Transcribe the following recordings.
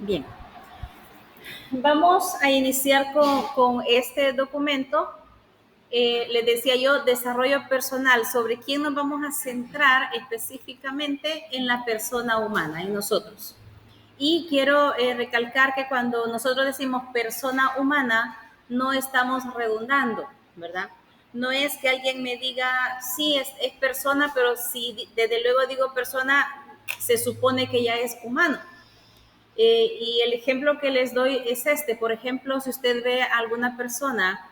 Bien, vamos a iniciar con este documento. Les decía yo, desarrollo personal, sobre quién nos vamos a centrar específicamente en la persona humana, en nosotros. Y quiero recalcar que cuando nosotros decimos persona humana, no estamos redundando, ¿verdad? No es que alguien me diga, sí, es persona, pero si desde luego digo persona, se supone que ya es humano. Y el ejemplo que les doy es este. Por ejemplo, si usted ve a alguna persona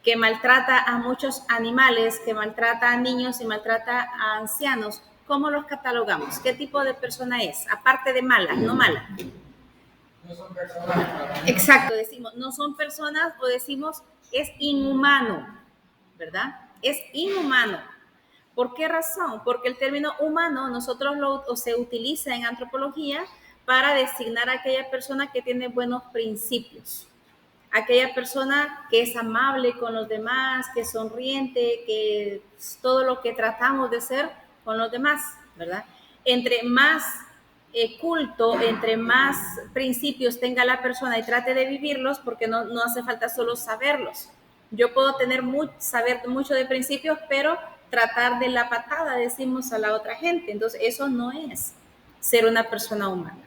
que maltrata a muchos animales, que maltrata a niños y maltrata a ancianos, ¿cómo los catalogamos? ¿Qué tipo de persona es? Aparte de mala, no mala. No son personas. Exacto, decimos, no son personas o decimos es inhumano, ¿verdad? Es inhumano. ¿Por qué razón? Porque el término humano se utiliza en antropología para designar a aquella persona que tiene buenos principios, aquella persona que es amable con los demás, que es sonriente, que es todo lo que tratamos de ser con los demás, ¿verdad? Entre más culto, entre más principios tenga la persona y trate de vivirlos, porque no hace falta solo saberlos. Yo puedo saber mucho de principios, pero tratar de la patada, decimos a la otra gente. Entonces, eso no es ser una persona humana.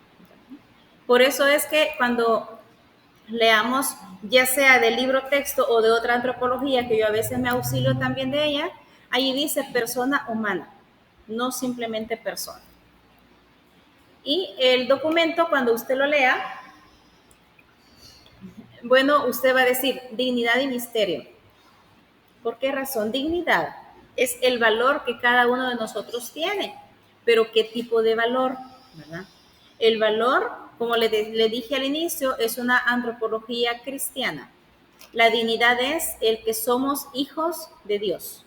Por eso es que cuando leamos, ya sea del libro texto o de otra antropología, que yo a veces me auxilio también de ella, ahí dice persona humana, no simplemente persona. Y el documento, cuando usted lo lea, bueno, usted va a decir dignidad y misterio. ¿Por qué razón? Dignidad es el valor que cada uno de nosotros tiene, pero ¿qué tipo de valor? ¿Verdad? El valor, como le dije al inicio, es una antropología cristiana. La dignidad es el que somos hijos de Dios.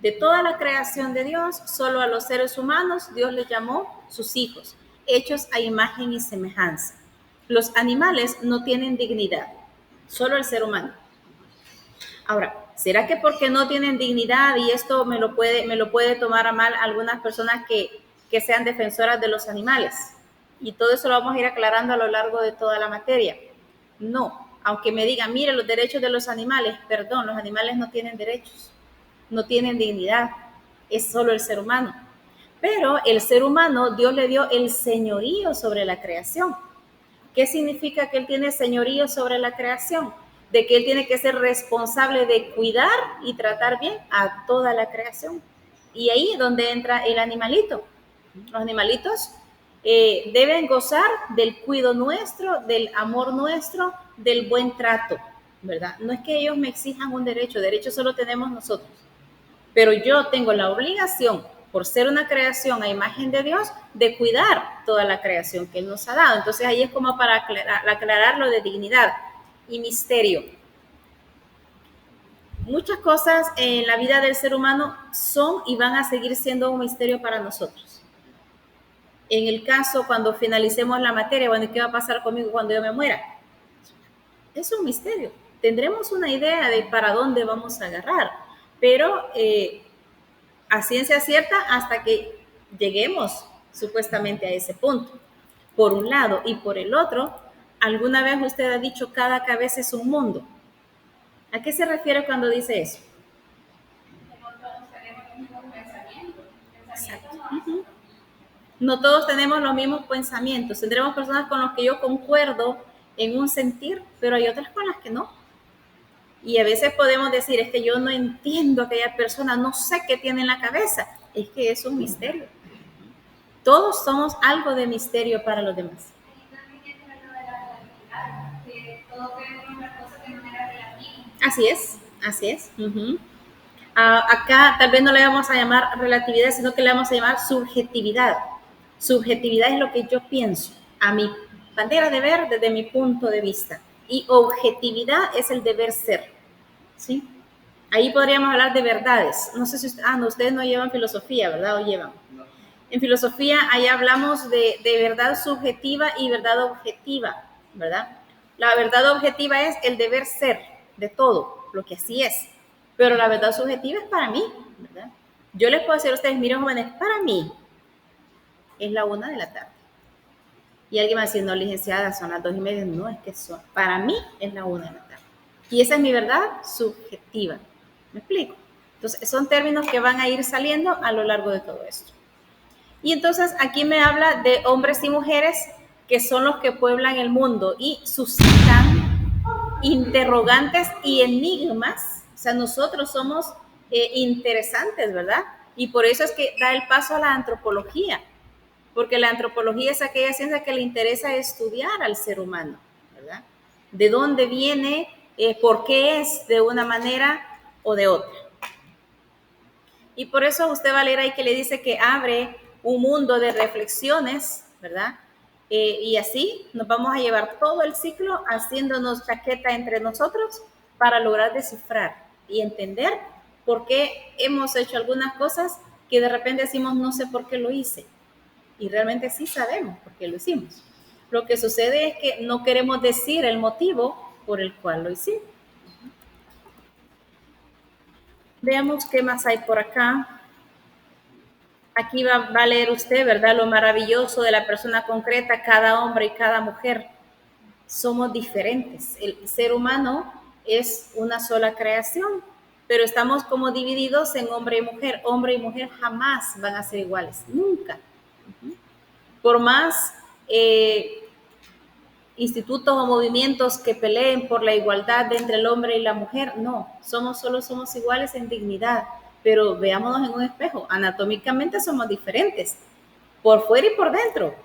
De toda la creación de Dios, solo a los seres humanos Dios les llamó sus hijos, hechos a imagen y semejanza. Los animales no tienen dignidad, solo el ser humano. Ahora, ¿será que porque no tienen dignidad, y esto me lo puede tomar a mal algunas personas que sean defensoras de los animales? Y todo eso lo vamos a ir aclarando a lo largo de toda la materia. No, aunque me digan, mire, los derechos de los animales, perdón, los animales no tienen derechos, no tienen dignidad, es solo el ser humano. Pero el ser humano, Dios le dio el señorío sobre la creación. ¿Qué significa que Él tiene señorío sobre la creación? De que Él tiene que ser responsable de cuidar y tratar bien a toda la creación. Y ahí es donde entra el animalito. Los animalitos deben gozar del cuidado nuestro, del amor nuestro, del buen trato, ¿verdad? No es que ellos me exijan un derecho solo tenemos nosotros. Pero yo tengo la obligación, por ser una creación a imagen de Dios, de cuidar toda la creación que Él nos ha dado. Entonces ahí es como para aclarar lo de dignidad y misterio. Muchas cosas en la vida del ser humano son y van a seguir siendo un misterio para nosotros. En el caso, cuando finalicemos la materia, bueno, ¿qué va a pasar conmigo cuando yo me muera? Es un misterio. Tendremos una idea de para dónde vamos a agarrar, pero a ciencia cierta hasta que lleguemos supuestamente a ese punto, por un lado, y por el otro, alguna vez usted ha dicho cada cabeza es un mundo. ¿A qué se refiere cuando dice eso? Exacto. No todos tenemos los mismos pensamientos. Tendremos personas con las que yo concuerdo en un sentir, pero hay otras con las que no. Y a veces podemos decir, es que yo no entiendo a aquella persona, no sé qué tiene en la cabeza. Es que es un misterio. Todos somos algo de misterio para los demás. Así es, así es. Acá tal vez no le vamos a llamar relatividad, sino que le vamos a llamar subjetividad. Subjetividad es lo que yo pienso, a mi manera de ver desde mi punto de vista. Y objetividad es el deber ser. ¿Sí? Ahí podríamos hablar de verdades. No sé si ustedes no llevan filosofía, ¿verdad? ¿O llevan? No. En filosofía, ahí hablamos de verdad subjetiva y verdad objetiva, ¿verdad? La verdad objetiva es el deber ser de todo, lo que así es. Pero la verdad subjetiva es para mí, ¿verdad? Yo les puedo decir a ustedes, miren jóvenes, para mí es la 1 de la tarde. Y alguien va a decir, no, licenciada, son las 2:30. No, es que son, para mí es la 1 de la tarde. Y esa es mi verdad subjetiva. ¿Me explico? Entonces, son términos que van a ir saliendo a lo largo de todo esto. Y entonces aquí me habla de hombres y mujeres que son los que pueblan el mundo y suscitan interrogantes y enigmas. O sea, nosotros somos interesantes, ¿verdad? Y por eso es que da el paso a la antropología, porque la antropología es aquella ciencia que le interesa estudiar al ser humano, ¿verdad? De dónde viene, por qué es de una manera o de otra. Y por eso usted va a leer ahí que le dice que abre un mundo de reflexiones, ¿verdad? Y así nos vamos a llevar todo el ciclo haciéndonos chaqueta entre nosotros para lograr descifrar y entender por qué hemos hecho algunas cosas que de repente decimos no sé por qué lo hice. Y realmente sí sabemos por qué lo hicimos. Lo que sucede es que no queremos decir el motivo por el cual lo hicimos. Veamos qué más hay por acá. Aquí va a leer usted, ¿verdad? Lo maravilloso de la persona concreta, cada hombre y cada mujer. Somos diferentes. El ser humano es una sola creación, pero estamos como divididos en hombre y mujer. Hombre y mujer jamás van a ser iguales, nunca. Por más institutos o movimientos que peleen por la igualdad entre el hombre y la mujer, no, solo somos iguales en dignidad, pero veámonos en un espejo, anatómicamente somos diferentes, por fuera y por dentro,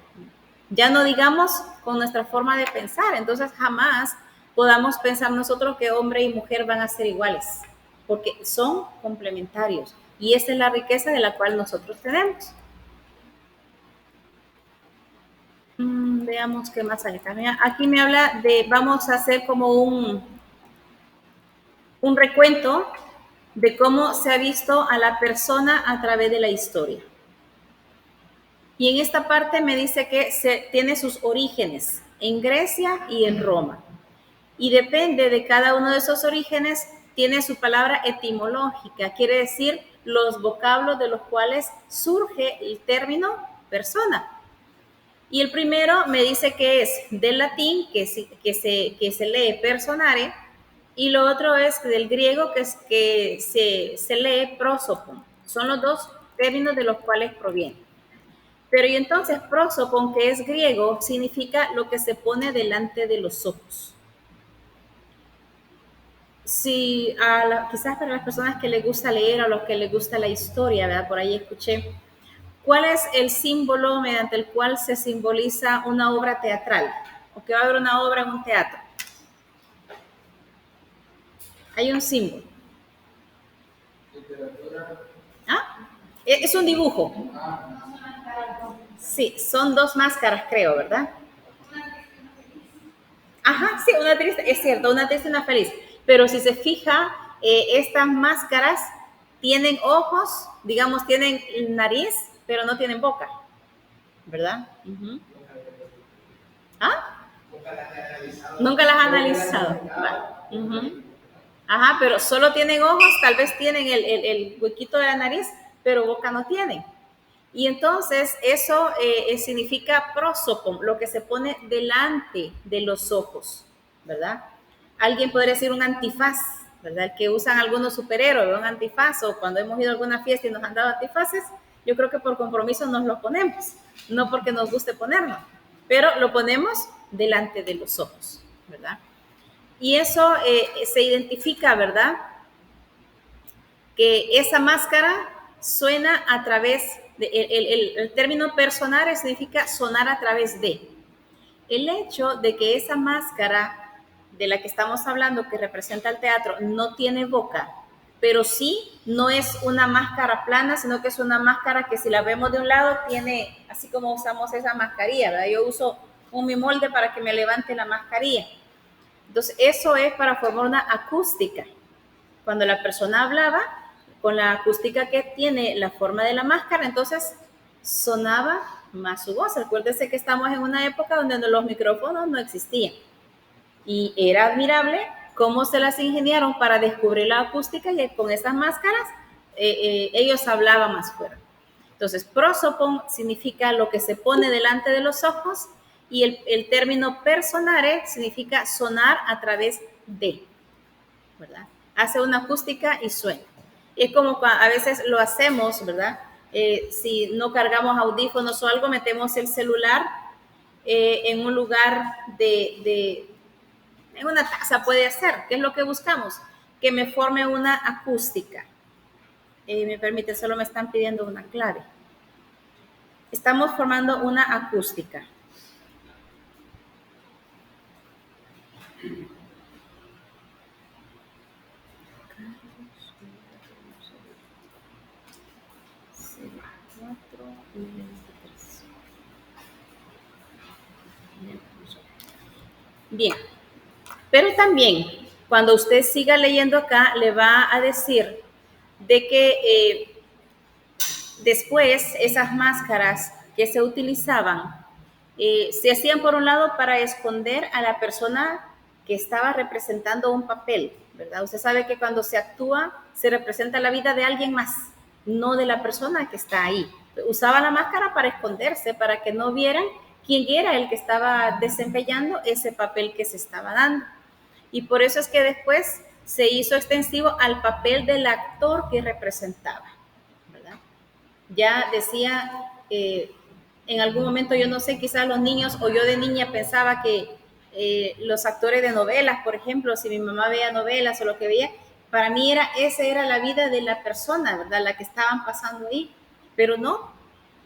ya no digamos con nuestra forma de pensar, entonces jamás podamos pensar nosotros que hombre y mujer van a ser iguales, porque son complementarios, y esa es la riqueza de la cual nosotros tenemos. Veamos qué más hay también. Aquí me habla de, vamos a hacer como un recuento de cómo se ha visto a la persona a través de la historia. Y en esta parte me dice que tiene sus orígenes en Grecia y en Roma. Y depende de cada uno de esos orígenes, tiene su palabra etimológica, quiere decir los vocablos de los cuales surge el término persona. Y el primero me dice que es del latín, que se lee personare, y lo otro es del griego, que se lee prosopon. Son los dos términos de los cuales proviene. Pero y entonces prosopon, que es griego, significa lo que se pone delante de los ojos. Si quizás para las personas que les gusta leer o a los que les gusta la historia, ¿verdad? Por ahí escuché, ¿cuál es el símbolo mediante el cual se simboliza una obra teatral? O que va a haber una obra en un teatro. Hay un símbolo. ¿Ah? Es un dibujo. Sí, son dos máscaras, creo, ¿verdad? Ajá, sí, una triste, es cierto, una triste y una feliz. Pero si se fija, estas máscaras tienen ojos, digamos, tienen nariz, pero no tienen boca, ¿verdad? Uh-huh. ¿Ah? Nunca las han analizado. Uh-huh. Ajá, pero solo tienen ojos, tal vez tienen el huequito de la nariz, pero boca no tienen. Y entonces eso significa prosopon, lo que se pone delante de los ojos, ¿verdad? Alguien podría decir un antifaz, ¿verdad? Que usan algunos superhéroes, un antifaz, o cuando hemos ido a alguna fiesta y nos han dado antifaces, yo creo que por compromiso nos los ponemos, no porque nos guste ponerlo, pero lo ponemos delante de los ojos, ¿verdad? Y eso se identifica, ¿verdad? Que esa máscara suena a través de, el término personare significa sonar a través de. El hecho de que esa máscara de la que estamos hablando, que representa el teatro, no tiene boca, pero sí no es una máscara plana, sino que es una máscara que si la vemos de un lado tiene, así como usamos esa mascarilla, ¿verdad? Yo uso un mi molde para que me levante la mascarilla. Entonces, eso es para formar una acústica. Cuando la persona hablaba, con la acústica que tiene la forma de la máscara, entonces sonaba más su voz. Acuérdense que estamos en una época donde los micrófonos no existían. Y era admirable cómo se las ingeniaron para descubrir la acústica y con esas máscaras ellos hablaban más fuerte. Entonces, prosopon significa lo que se pone delante de los ojos Y el término personare significa sonar a través de, ¿verdad? Hace una acústica y suena. Es como a veces lo hacemos, ¿verdad? Si no cargamos audífonos o algo, metemos el celular en un lugar en una taza puede ser. ¿Qué es lo que buscamos? Que me forme una acústica. Me permite, solo me están pidiendo una clave. Estamos formando una acústica. Bien, pero también cuando usted siga leyendo acá, le va a decir de que después esas máscaras que se utilizaban se hacían por un lado para esconder a la persona que estaba representando un papel, ¿verdad? Usted sabe que cuando se actúa se representa la vida de alguien más, no de la persona que está ahí. Usaba la máscara para esconderse, para que no vieran quién era el que estaba desempeñando ese papel que se estaba dando. Y por eso es que después se hizo extensivo al papel del actor que representaba, ¿verdad? Ya decía, en algún momento, yo no sé, quizás los niños o yo de niña pensaba que los actores de novelas, por ejemplo, si mi mamá veía novelas o lo que veía, para mí esa era la vida de la persona, ¿verdad? La que estaban pasando ahí, pero no.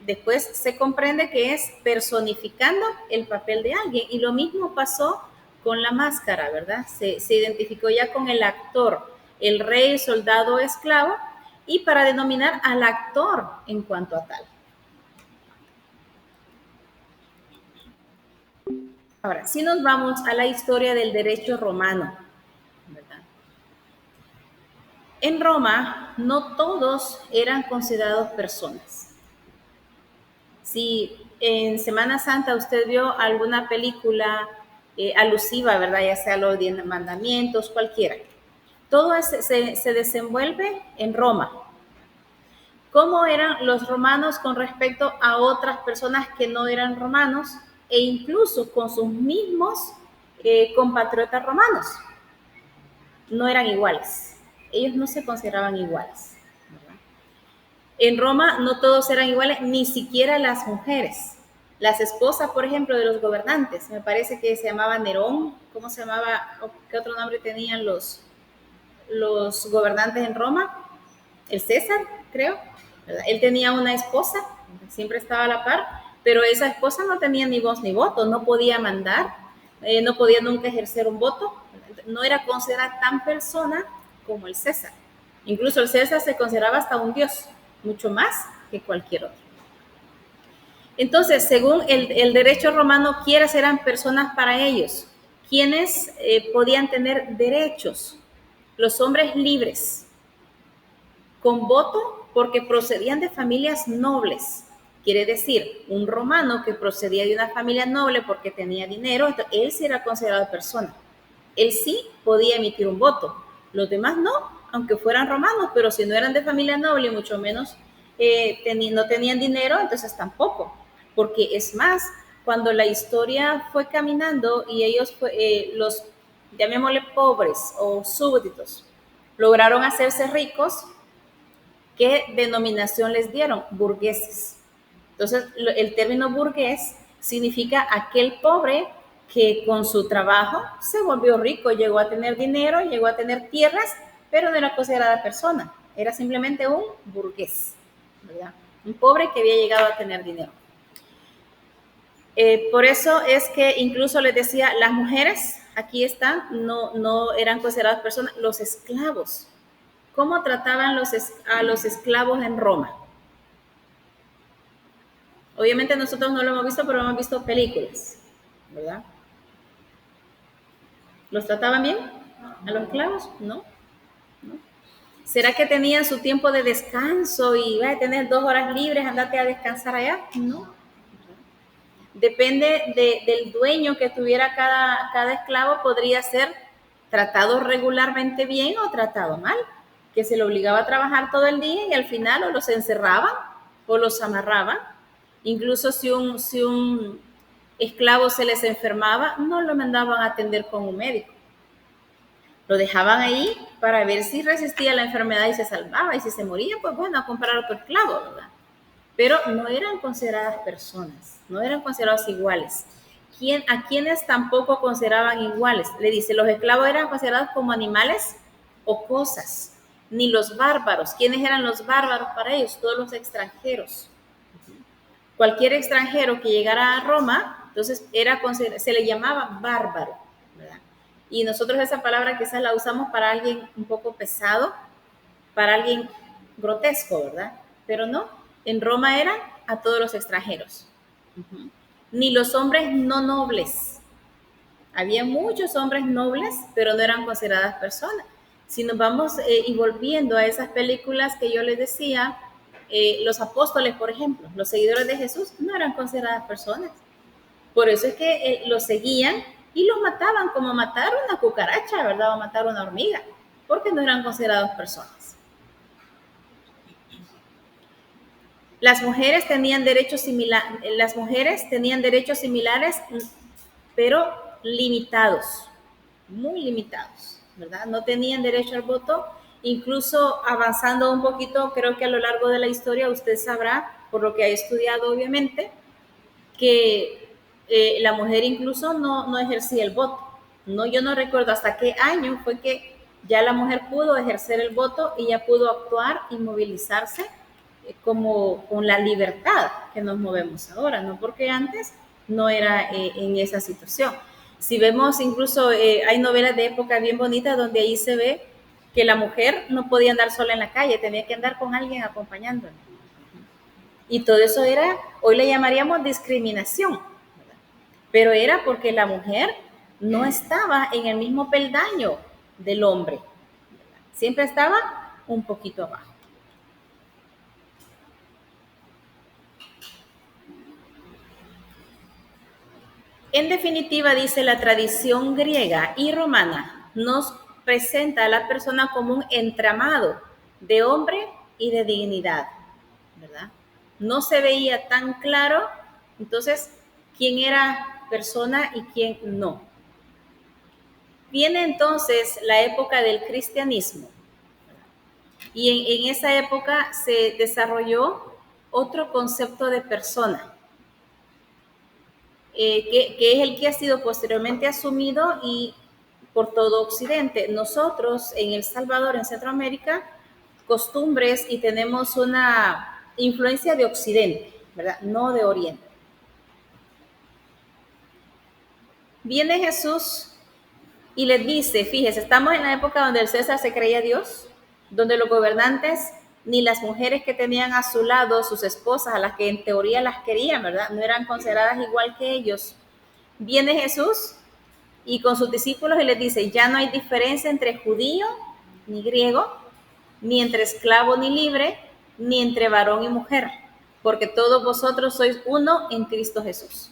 Después se comprende que es personificando el papel de alguien y lo mismo pasó con la máscara, ¿verdad? Se identificó ya con el actor, el rey, soldado, esclavo, y para denominar al actor en cuanto a tal. Ahora, si nos vamos a la historia del derecho romano, ¿verdad? En Roma no todos eran considerados personas. Si en Semana Santa usted vio alguna película alusiva, ¿verdad? Ya sea los 10 mandamientos, cualquiera. Todo se desenvuelve en Roma. ¿Cómo eran los romanos con respecto a otras personas que no eran romanos e incluso con sus mismos compatriotas romanos? No eran iguales. Ellos no se consideraban iguales. En Roma no todos eran iguales, ni siquiera las mujeres. Las esposas, por ejemplo, de los gobernantes, me parece que se llamaba Nerón, ¿cómo se llamaba? ¿Qué otro nombre tenían los gobernantes en Roma? El César, creo. ¿Verdad? Él tenía una esposa, siempre estaba a la par, pero esa esposa no tenía ni voz ni voto, no podía mandar, no podía nunca ejercer un voto, no era considerada tan persona como el César. Incluso el César se consideraba hasta un dios, mucho más que cualquier otro. Entonces, según el derecho romano, ¿quiénes eran personas para ellos? ¿Quiénes podían tener derechos? Los hombres libres, con voto porque procedían de familias nobles. Quiere decir, un romano que procedía de una familia noble porque tenía dinero, entonces él sí era considerado persona. Él sí podía emitir un voto. Los demás no, aunque fueran romanos, pero si no eran de familia noble y mucho menos no tenían dinero, entonces tampoco. Porque es más, cuando la historia fue caminando y ellos, los, llamémosle pobres o súbditos, lograron hacerse ricos, ¿qué denominación les dieron? Burgueses. Entonces, el término burgués significa aquel pobre que con su trabajo se volvió rico, llegó a tener dinero, llegó a tener tierras, pero no era considerada persona, era simplemente un burgués, ¿verdad? Un pobre que había llegado a tener dinero. Por eso es que incluso les decía, las mujeres, aquí están, no eran consideradas personas, los esclavos. ¿Cómo trataban a los esclavos en Roma? Obviamente nosotros no lo hemos visto, pero hemos visto películas, ¿verdad? ¿Los trataban bien a los esclavos? No. ¿No? ¿Será que tenían su tiempo de descanso y vas a tener 2 horas libres, andate a descansar allá? No. Depende del dueño que tuviera cada esclavo, podría ser tratado regularmente bien o tratado mal, que se le obligaba a trabajar todo el día y al final o los encerraban o los amarraban. Incluso si un esclavo se les enfermaba, no lo mandaban a atender con un médico. Lo dejaban ahí para ver si resistía la enfermedad y se salvaba. Y si se moría, pues bueno, a comprar otro esclavo, ¿verdad? Pero no eran consideradas personas, no eran considerados iguales. ¿A quienes tampoco consideraban iguales? Le dice, los esclavos eran considerados como animales o cosas, ni los bárbaros. ¿Quiénes eran los bárbaros para ellos? Todos los extranjeros. Cualquier extranjero que llegara a Roma, entonces se le llamaba bárbaro, ¿verdad? Y nosotros esa palabra quizás la usamos para alguien un poco pesado, para alguien grotesco, ¿verdad? Pero no, en Roma eran a todos los extranjeros. Ni los hombres no nobles. Había muchos hombres nobles, pero no eran consideradas personas. Si nos vamos y volviendo a esas películas que yo les decía, los apóstoles, por ejemplo, los seguidores de Jesús, no eran consideradas personas. Por eso es que los seguían y los mataban como matar una cucaracha, ¿verdad? O matar una hormiga, porque no eran considerados personas. Las mujeres tenían derechos similares, pero limitados, muy limitados, ¿verdad? No tenían derecho al voto. Incluso avanzando un poquito, creo que a lo largo de la historia usted sabrá, por lo que ha estudiado obviamente, que la mujer incluso no ejercía el voto. No, yo no recuerdo hasta qué año fue que ya la mujer pudo ejercer el voto y ya pudo actuar y movilizarse como con la libertad que nos movemos ahora, ¿no? Porque antes no era en esa situación. Si vemos incluso, hay novelas de época bien bonitas donde ahí se ve que la mujer no podía andar sola en la calle, tenía que andar con alguien acompañándola. Y todo eso era, hoy le llamaríamos discriminación, ¿verdad? Pero era porque la mujer no estaba en el mismo peldaño del hombre, ¿verdad? Siempre estaba un poquito abajo. En definitiva, dice, la tradición griega y romana nos presenta a la persona como un entramado de hombre y de dignidad, ¿verdad? No se veía tan claro, entonces, quién era persona y quién no. Viene entonces la época del cristianismo y en esa época se desarrolló otro concepto de persona, que es el que ha sido posteriormente asumido y por todo Occidente. Nosotros en El Salvador, en Centroamérica, costumbres y tenemos una influencia de Occidente, ¿verdad? No de Oriente. Viene Jesús y les dice, fíjese, estamos en la época donde el César se creía Dios, donde los gobernantes ni las mujeres que tenían a su lado, sus esposas, a las que en teoría las querían, ¿verdad? No eran consideradas igual que ellos. Viene Jesús y con sus discípulos y les dice, ya no hay diferencia entre judío ni griego, ni entre esclavo ni libre, ni entre varón y mujer, porque todos vosotros sois uno en Cristo Jesús.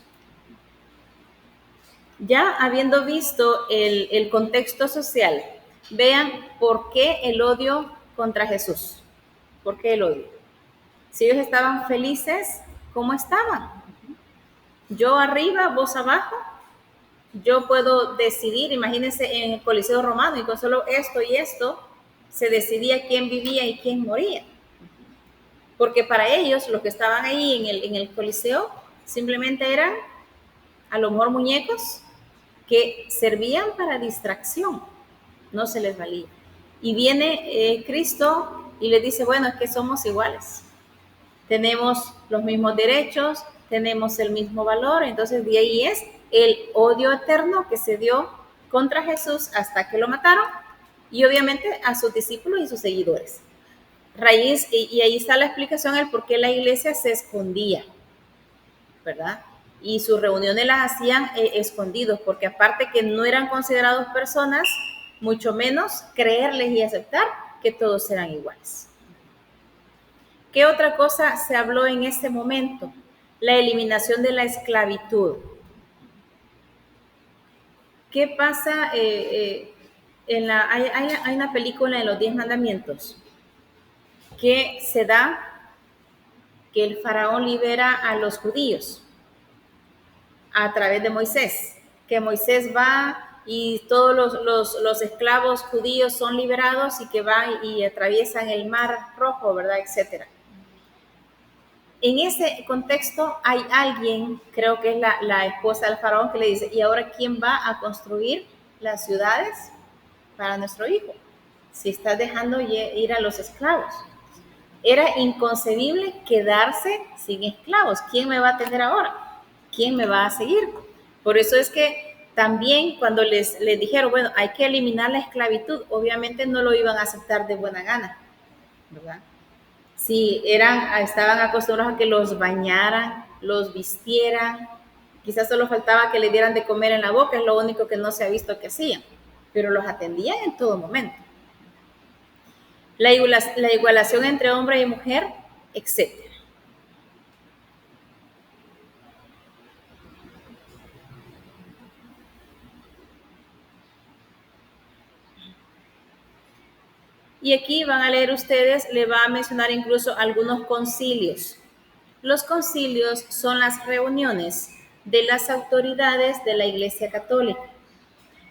Ya habiendo visto el contexto social, vean por qué el odio contra Jesús. ¿Por qué el odio? Si ellos estaban felices, ¿cómo estaban? Yo arriba, vos abajo. Yo puedo decidir, imagínense en el Coliseo Romano, y con solo esto y esto se decidía quién vivía y quién moría. Porque para ellos, los que estaban ahí en el Coliseo, simplemente eran a lo mejor muñecos que servían para distracción, no se les valía. Y viene Cristo y les dice, bueno, es que somos iguales, tenemos los mismos derechos, tenemos el mismo valor, entonces de ahí es el odio eterno que se dio contra Jesús hasta que lo mataron y obviamente a sus discípulos y sus seguidores. Raíz, y ahí está la explicación del por qué la iglesia se escondía, ¿verdad? Y sus reuniones las hacían escondidos, porque aparte que no eran considerados personas, mucho menos creerles y aceptar que todos eran iguales. ¿Qué otra cosa se habló en ese momento? La eliminación de la esclavitud. ¿Qué pasa? Hay una película en los 10 mandamientos que se da que el faraón libera a los judíos. a través de Moisés, que Moisés va y todos los esclavos judíos son liberados y que van y atraviesan el mar rojo, ¿verdad? Etcétera. En ese contexto hay alguien, creo que es la esposa del faraón, que le dice, ¿y ahora quién va a construir las ciudades para nuestro hijo? Si estás dejando ir a los esclavos. Era inconcebible quedarse sin esclavos. ¿Quién me va a atender ahora? ¿Quién me va a seguir? Por eso es que también cuando les dijeron, bueno, hay que eliminar la esclavitud, obviamente no lo iban a aceptar de buena gana, ¿verdad? Si estaban acostumbrados a que los bañaran, los vistieran, quizás solo faltaba que le dieran de comer en la boca, es lo único que no se ha visto que hacían, pero los atendían en todo momento. La igualación entre hombre y mujer, etc. Y aquí van a leer ustedes, le va a mencionar incluso algunos concilios. Los concilios son las reuniones de las autoridades de la Iglesia Católica.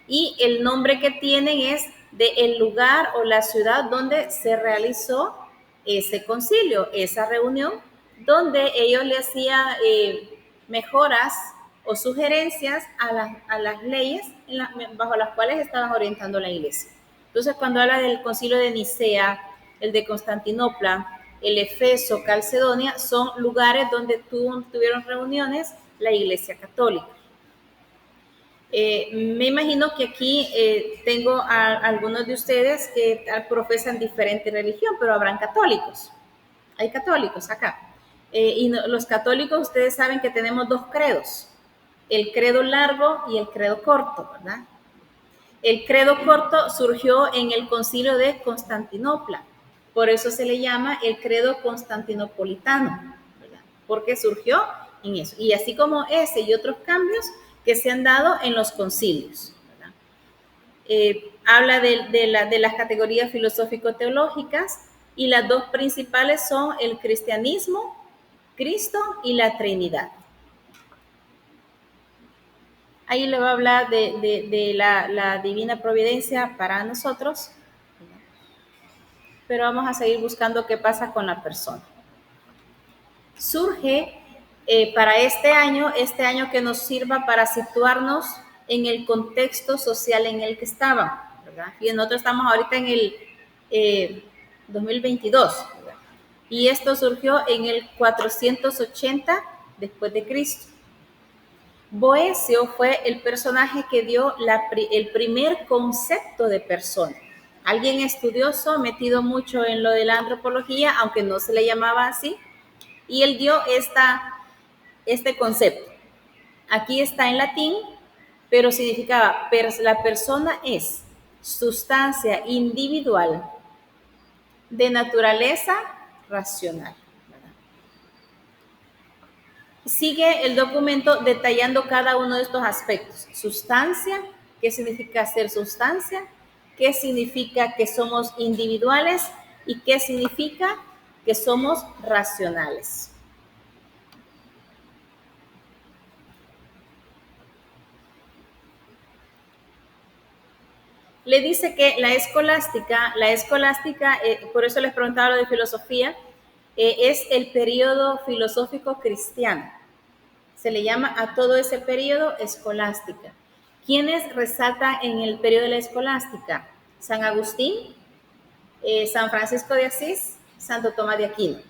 Y el nombre que tienen es del lugar o la ciudad donde se realizó ese concilio, esa reunión, donde ellos le hacían mejoras o sugerencias a las leyes bajo las cuales estaban orientando la iglesia. Entonces, cuando habla del concilio de Nicea, el de Constantinopla, el Efeso, Calcedonia, son lugares donde tuvieron reuniones la iglesia católica. Me imagino que aquí tengo a algunos de ustedes que profesan diferente religión, pero habrán católicos. Hay católicos acá. Y los católicos, ustedes saben que tenemos dos credos, el credo largo y el credo corto, ¿verdad? El credo corto surgió en el concilio de Constantinopla, por eso se le llama el credo constantinopolitano, ¿verdad? Porque surgió en eso. Y así como ese y otros cambios que se han dado en los concilios, ¿verdad? Habla de las categorías filosófico-teológicas y las dos principales son el cristianismo, Cristo y la Trinidad. Ahí le va a hablar de la divina providencia para nosotros, pero vamos a seguir buscando qué pasa con la persona. Surge para este año que nos sirva para situarnos en el contexto social en el que estaban, ¿verdad? Y nosotros estamos ahorita en el 2022, ¿verdad? Y esto surgió en el 480 después de Cristo. Boecio fue el personaje que dio el primer concepto de persona. Alguien estudioso, metido mucho en lo de la antropología, aunque no se le llamaba así, y él dio este concepto. Aquí está en latín, pero significaba, la persona es sustancia individual de naturaleza racional. Sigue el documento detallando cada uno de estos aspectos. Sustancia, ¿qué significa ser sustancia? ¿Qué significa que somos individuales? ¿Y qué significa que somos racionales? Le dice que la escolástica, por eso les preguntaba lo de filosofía, es el periodo filosófico cristiano. Se le llama a todo ese periodo escolástica. ¿Quiénes resaltan en el periodo de la escolástica? San Agustín, San Francisco de Asís, Santo Tomás de Aquino.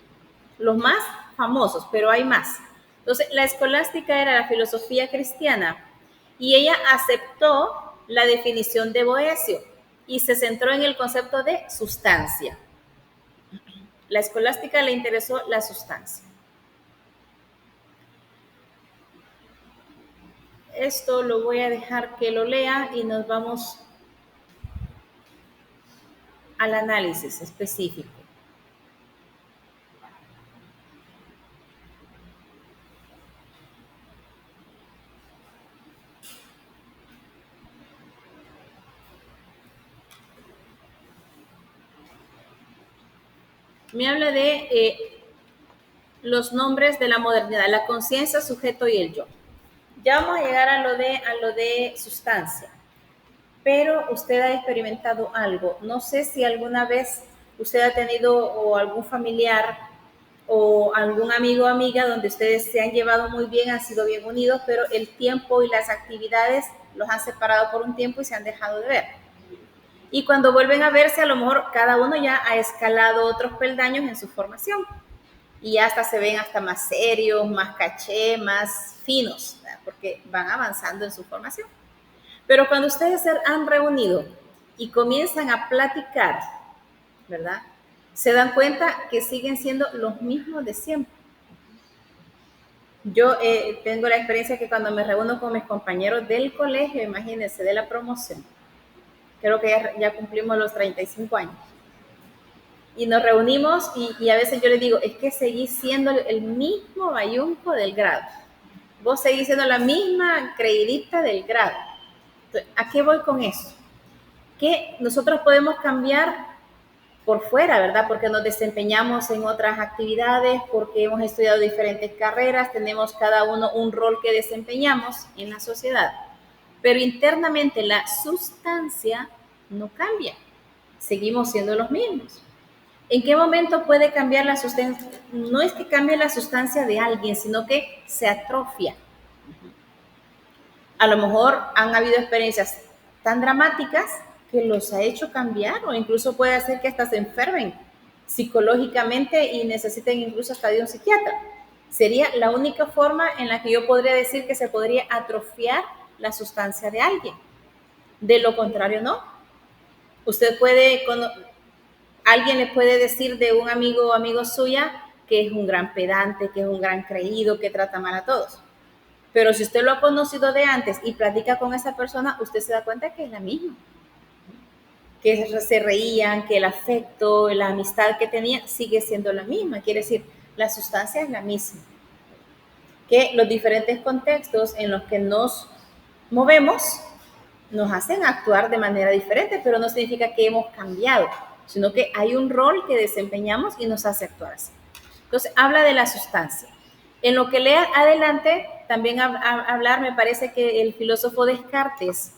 Los más famosos, pero hay más. Entonces, la escolástica era la filosofía cristiana y ella aceptó la definición de Boecio y se centró en el concepto de sustancia. La escolástica le interesó la sustancia. Esto lo voy a dejar que lo lea y nos vamos al análisis específico. Me habla de los nombres de la modernidad, la conciencia, sujeto y el yo. Ya vamos a llegar a lo de sustancia. Pero usted ha experimentado algo. No sé si alguna vez usted ha tenido o algún familiar o algún amigo o amiga donde ustedes se han llevado muy bien, han sido bien unidos, pero el tiempo y las actividades los han separado por un tiempo y se han dejado de ver. Y cuando vuelven a verse, a lo mejor cada uno ya ha escalado otros peldaños en su formación. Y hasta se ven hasta más serios, más caché, más finos, ¿verdad? Porque van avanzando en su formación. Pero cuando ustedes se han reunido y comienzan a platicar, ¿verdad? Se dan cuenta que siguen siendo los mismos de siempre. Yo tengo la experiencia que cuando me reúno con mis compañeros del colegio, imagínense, de la promoción, creo que ya cumplimos los 35 años, y nos reunimos y a veces yo les digo, es que seguís siendo el mismo bayunco del grado, vos seguís siendo la misma creidita del grado. Entonces, ¿a qué voy con eso? Que nosotros podemos cambiar por fuera, ¿verdad? Porque nos desempeñamos en otras actividades, porque hemos estudiado diferentes carreras, tenemos cada uno un rol que desempeñamos en la sociedad. Pero internamente la sustancia no cambia, seguimos siendo los mismos. ¿En qué momento puede cambiar la sustancia? No es que cambie la sustancia de alguien, sino que se atrofia. A lo mejor han habido experiencias tan dramáticas que los ha hecho cambiar o incluso puede hacer que hasta se enfermen psicológicamente y necesiten incluso hasta de un psiquiatra. Sería la única forma en la que yo podría decir que se podría atrofiar la sustancia de alguien. De lo contrario, no. Usted puede, alguien le puede decir de un amigo o amigo suya que es un gran pedante, que es un gran creído, que trata mal a todos. Pero si usted lo ha conocido de antes y platica con esa persona, usted se da cuenta que es la misma. Que se reían, que el afecto, la amistad que tenía sigue siendo la misma. Quiere decir, la sustancia es la misma. Que los diferentes contextos en los que nos movemos nos hacen actuar de manera diferente, pero no significa que hemos cambiado, sino que hay un rol que desempeñamos y nos hace actuar así. Entonces, habla de la sustancia. En lo que lea adelante, también hablar, me parece que el filósofo Descartes,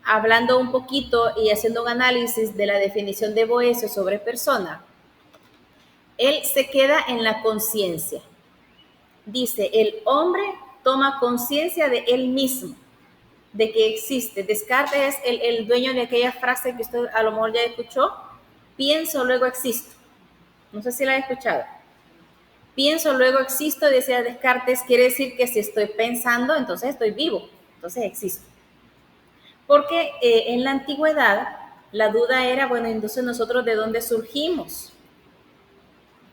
hablando un poquito y haciendo un análisis de la definición de Boecio sobre persona, él se queda en la conciencia. Dice, el hombre toma conciencia de él mismo, de que existe. Descartes es el dueño de aquella frase que usted a lo mejor ya escuchó, pienso, luego existo. No sé si la ha escuchado. Pienso, luego existo, decía Descartes, quiere decir que si estoy pensando, entonces estoy vivo, entonces existo. Porque en la antigüedad la duda era, bueno, entonces nosotros de dónde surgimos.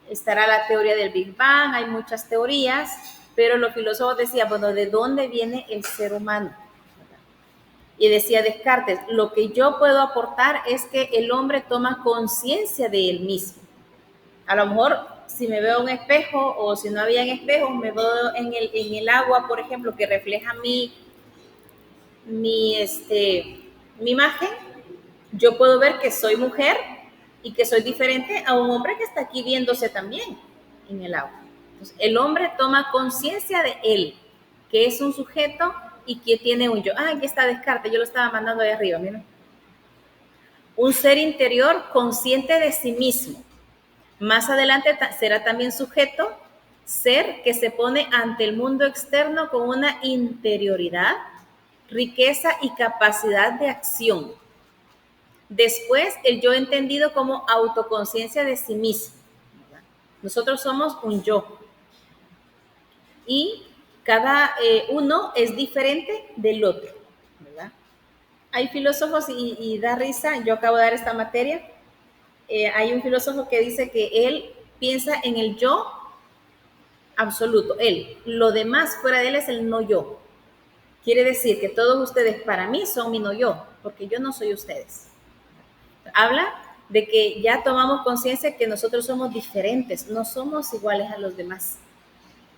Estará la teoría del Big Bang, hay muchas teorías, pero los filósofos decían, bueno, ¿de dónde viene el ser humano? Y decía Descartes, lo que yo puedo aportar es que el hombre toma conciencia de él mismo. A lo mejor si me veo en un espejo o si no había en espejos, me veo en el agua, por ejemplo, que refleja mi imagen, yo puedo ver que soy mujer y que soy diferente a un hombre que está aquí viéndose también en el agua. Entonces, el hombre toma conciencia de él, que es un sujeto y que tiene un yo. Ah, aquí está Descartes, yo lo estaba mandando ahí arriba, miren. Un ser interior consciente de sí mismo. Más adelante será también sujeto, ser que se pone ante el mundo externo con una interioridad, riqueza y capacidad de acción. Después, el yo entendido como autoconciencia de sí mismo. Nosotros somos un yo. Y cada uno es diferente del otro, ¿verdad? Hay filósofos y da risa, yo acabo de dar esta materia, hay un filósofo que dice que él piensa en el yo absoluto, él, lo demás fuera de él es el no yo. Quiere decir que todos ustedes para mí son mi no yo, porque yo no soy ustedes. Habla de que ya tomamos conciencia que nosotros somos diferentes, no somos iguales a los demás.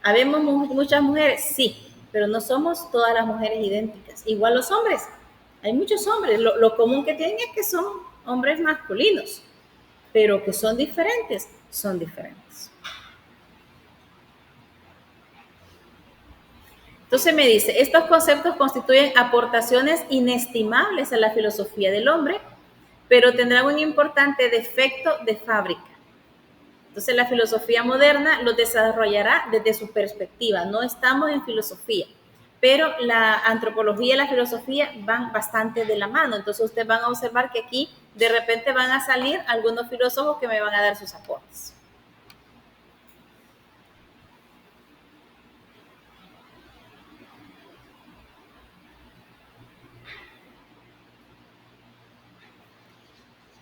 ¿Habemos muchas mujeres? Sí, pero no somos todas las mujeres idénticas. Igual los hombres. Hay muchos hombres. Lo común que tienen es que son hombres masculinos, pero que son diferentes, son diferentes. Entonces me dice, estos conceptos constituyen aportaciones inestimables a la filosofía del hombre, pero tendrán un importante defecto de fábrica. Entonces la filosofía moderna los desarrollará desde su perspectiva. No estamos en filosofía, pero la antropología y la filosofía van bastante de la mano. Entonces ustedes van a observar que aquí de repente van a salir algunos filósofos que me van a dar sus aportes.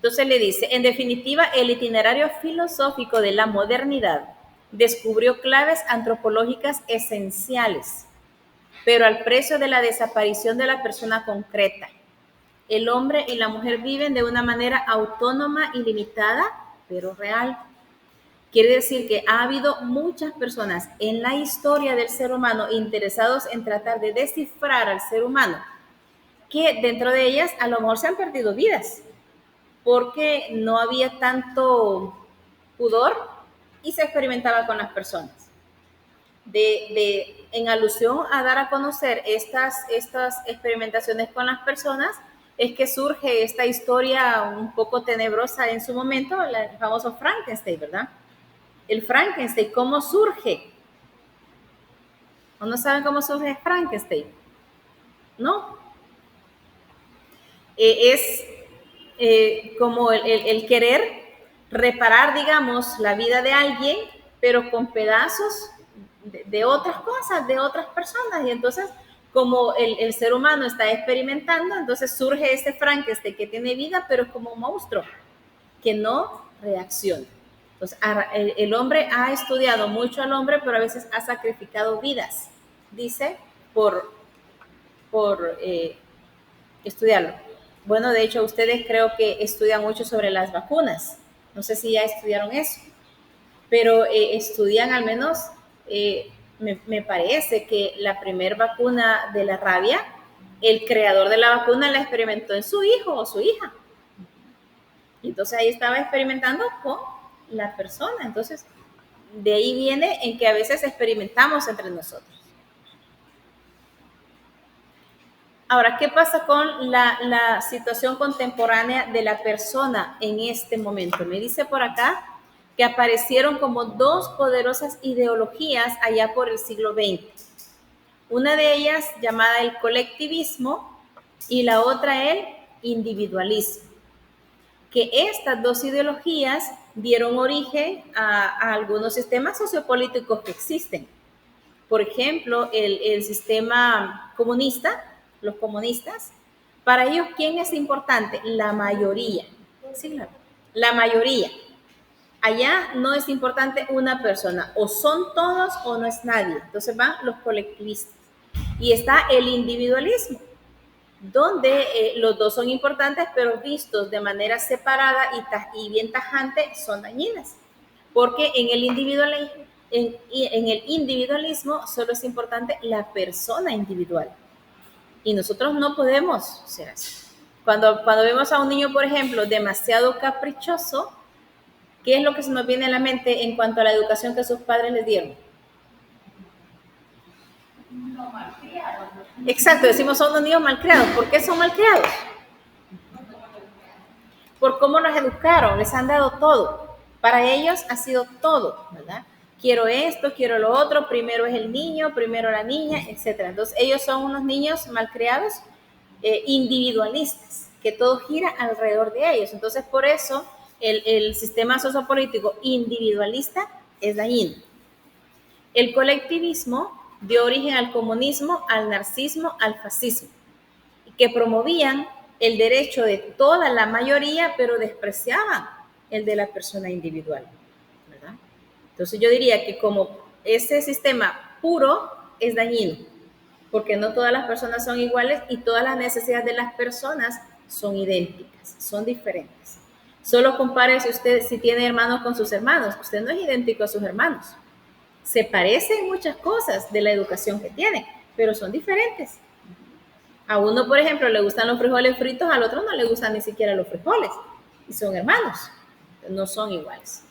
Entonces le dice, en definitiva, el itinerario filosófico de la modernidad descubrió claves antropológicas esenciales, pero al precio de la desaparición de la persona concreta. El hombre y la mujer viven de una manera autónoma y limitada, pero real. Quiere decir que ha habido muchas personas en la historia del ser humano interesados en tratar de descifrar al ser humano, que dentro de ellas a lo mejor se han perdido vidas, porque no había tanto pudor y se experimentaba con las personas. En alusión a dar a conocer estas experimentaciones con las personas, es que surge esta historia un poco tenebrosa en su momento, el famoso Frankenstein, ¿verdad? El Frankenstein, ¿cómo surge? ¿O no saben cómo surge Frankenstein? ¿No? Es como el querer reparar, digamos, la vida de alguien, pero con pedazos de otras cosas, de otras personas. Y entonces, como el ser humano está experimentando, entonces surge este Frankenstein que tiene vida, pero es como un monstruo, que no reacciona. Entonces, el hombre ha estudiado mucho al hombre, pero a veces ha sacrificado vidas, dice, por estudiarlo. Bueno, de hecho, ustedes creo que estudian mucho sobre las vacunas. No sé si ya estudiaron eso, pero estudian al menos, me parece que la primer vacuna de la rabia, el creador de la vacuna la experimentó en su hijo o su hija. Y entonces ahí estaba experimentando con la persona. Entonces, de ahí viene en que a veces experimentamos entre nosotros. Ahora, ¿qué pasa con la situación contemporánea de la persona en este momento? Me dice por acá que aparecieron como dos poderosas ideologías allá por el siglo XX. Una de ellas llamada el colectivismo y la otra el individualismo. Que estas dos ideologías dieron origen a algunos sistemas sociopolíticos que existen. Por ejemplo, el sistema comunista, los comunistas, para ellos, ¿quién es importante? La mayoría. Sí, claro. La mayoría. Allá no es importante una persona, o son todos o no es nadie. Entonces van los colectivistas. Y está el individualismo, donde los dos son importantes, pero vistos de manera separada y bien tajante son dañinas. Porque en el individualismo solo es importante la persona individual. Y nosotros no podemos ser así. Cuando vemos a un niño, por ejemplo, demasiado caprichoso, ¿qué es lo que se nos viene a la mente en cuanto a la educación que sus padres les dieron? Exacto, decimos son unos niños malcriados. ¿Por qué son malcriados? Por cómo los educaron, les han dado todo. Para ellos ha sido todo, ¿verdad? Quiero esto, quiero lo otro, primero es el niño, primero la niña, etc. Entonces ellos son unos niños malcriados, individualistas, que todo gira alrededor de ellos. Entonces por eso el sistema sociopolítico individualista es dañino. El colectivismo dio origen al comunismo, al narcisismo, al fascismo, que promovían el derecho de toda la mayoría, pero despreciaban el de la persona individual, ¿verdad? Entonces yo diría que como ese sistema puro es dañino, porque no todas las personas son iguales y todas las necesidades de las personas son idénticas, son diferentes. Solo compárese usted si tiene hermanos con sus hermanos. Usted no es idéntico a sus hermanos. Se parecen muchas cosas de la educación que tienen, pero son diferentes. A uno, por ejemplo, le gustan los frijoles fritos, al otro no le gustan ni siquiera los frijoles. Y son hermanos, no son iguales.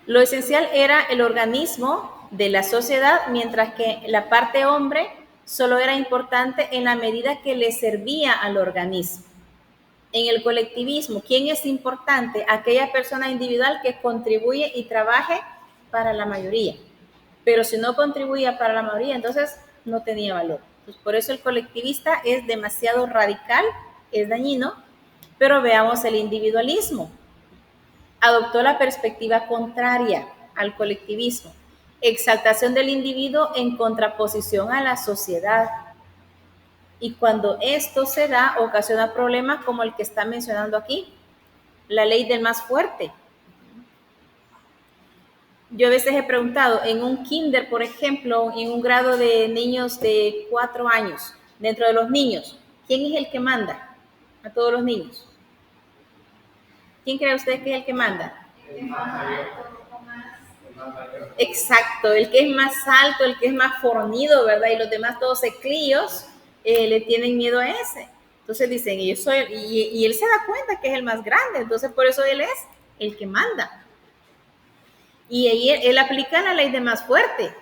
Lo esencial era el organismo de la sociedad, mientras que la parte hombre solo era importante en la medida que le servía al organismo. En el colectivismo, ¿quién es importante? Aquella persona individual que contribuye y trabaje para la mayoría. Pero si no contribuía para la mayoría, entonces no tenía valor. Entonces, por eso el colectivista es demasiado radical, es dañino, pero veamos el individualismo. Adoptó la perspectiva contraria al colectivismo, exaltación del individuo en contraposición a la sociedad. Y cuando esto se da, ocasiona problemas como el que está mencionando aquí, la ley del más fuerte. Yo a veces he preguntado, en un kinder, por ejemplo, en un grado de niños de 4 años, dentro de los niños, ¿quién es el que manda a todos los niños? ¿Quién cree usted que es el que manda? Exacto, el que es más alto, el que es más fornido, ¿verdad? Y los demás todos seclillos le tienen miedo a ese. Entonces dicen, y él se da cuenta que es el más grande, entonces por eso él es el que manda. Y ahí él aplica la ley de más fuerte.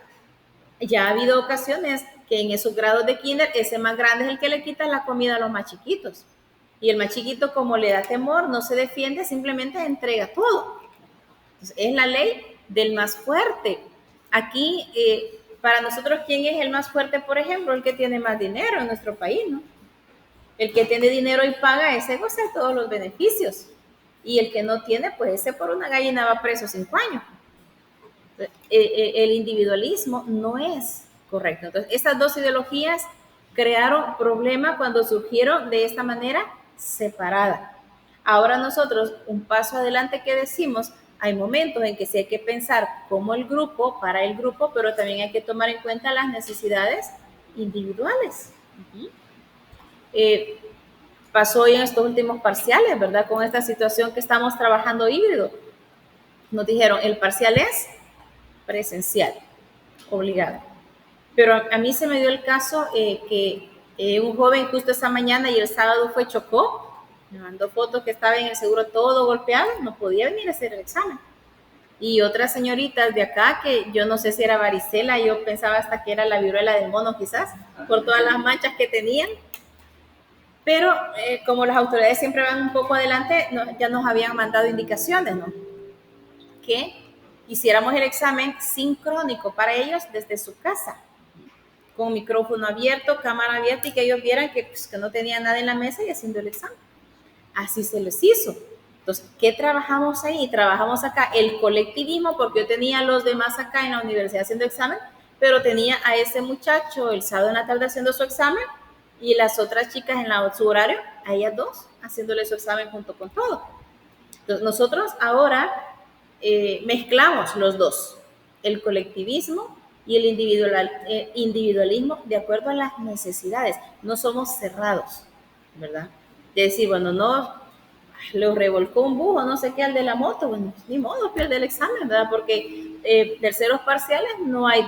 Ya ha habido ocasiones que en esos grados de kinder, ese más grande es el que le quita la comida a los más chiquitos. Y el más chiquito, como le da temor, no se defiende, simplemente entrega todo. Entonces, es la ley del más fuerte. Aquí, para nosotros, ¿quién es el más fuerte, por ejemplo? El que tiene más dinero en nuestro país, ¿no? El que tiene dinero y paga, ese goza de todos los beneficios. Y el que no tiene, pues ese por una gallina va preso 5 años. El individualismo no es correcto. Entonces, estas dos ideologías crearon problemas cuando surgieron de esta manera separada. Ahora nosotros, un paso adelante que decimos, hay momentos en que sí hay que pensar como el grupo, para el grupo, pero también hay que tomar en cuenta las necesidades individuales. Pasó hoy en estos últimos parciales, ¿verdad? Con esta situación que estamos trabajando híbrido. Nos dijeron, el parcial es presencial, obligado. Pero a mí se me dio el caso que un joven justo esa mañana y el sábado chocó, me mandó fotos que estaba en el seguro todo golpeado, no podía venir a hacer el examen. Y otras señoritas de acá, que yo no sé si era varicela, yo pensaba hasta que era la viruela del mono quizás, por todas las manchas que tenían. Pero como las autoridades siempre van un poco adelante, ya nos habían mandado indicaciones, ¿no? Que hiciéramos el examen sincrónico para ellos desde su casa, con micrófono abierto, cámara abierta, y que ellos vieran que no tenía nada en la mesa y haciendo el examen. Así se les hizo. Entonces, ¿qué trabajamos ahí? Trabajamos acá el colectivismo, porque yo tenía a los demás acá en la universidad haciendo examen, pero tenía a ese muchacho el sábado en la tarde haciendo su examen y las otras chicas en su horario, a ellas dos, haciéndole su examen junto con todo. Entonces, nosotros ahora mezclamos los dos, el colectivismo y el individualismo de acuerdo a las necesidades. No somos cerrados, ¿verdad? De decir, bueno, no, lo revolcó un bus o no sé qué al de la moto, bueno, ni modo, pierde el examen, ¿verdad? Porque terceros parciales no hay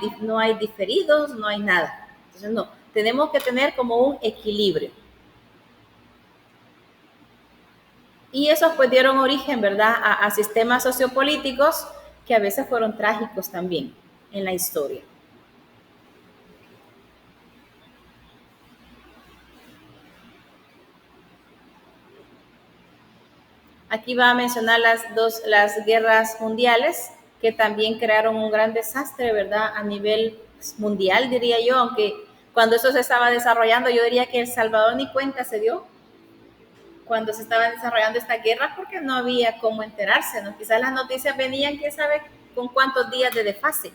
diferidos, no hay nada. Entonces, no, tenemos que tener como un equilibrio. Y esos pues dieron origen, ¿verdad?, a sistemas sociopolíticos que a veces fueron trágicos también en la historia. Aquí va a mencionar las guerras mundiales, que también crearon un gran desastre, ¿verdad?, a nivel mundial, diría yo, aunque cuando eso se estaba desarrollando, yo diría que El Salvador ni cuenta se dio cuando se estaban desarrollando estas guerras, porque no había cómo enterarse, ¿no? Quizás las noticias venían, quién sabe con cuántos días de desfase.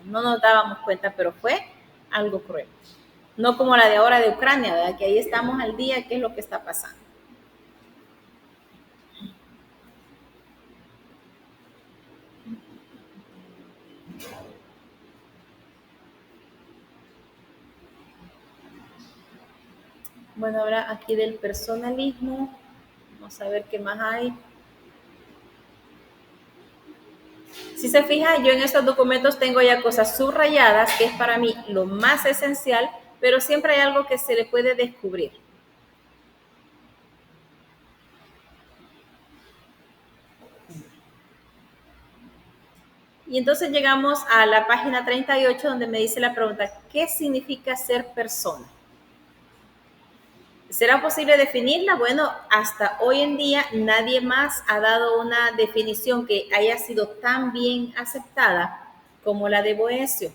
No nos dábamos cuenta, pero fue algo cruel. No como la de ahora de Ucrania, ¿verdad? Que ahí estamos al día, qué es lo que está pasando. Bueno, ahora aquí del personalismo, vamos a ver qué más hay. Si se fija, yo en estos documentos tengo ya cosas subrayadas, que es para mí lo más esencial, pero siempre hay algo que se le puede descubrir. Y entonces llegamos a la página 38 donde me dice la pregunta, ¿qué significa ser persona? ¿Será posible definirla? Bueno, hasta hoy en día nadie más ha dado una definición que haya sido tan bien aceptada como la de Boecio.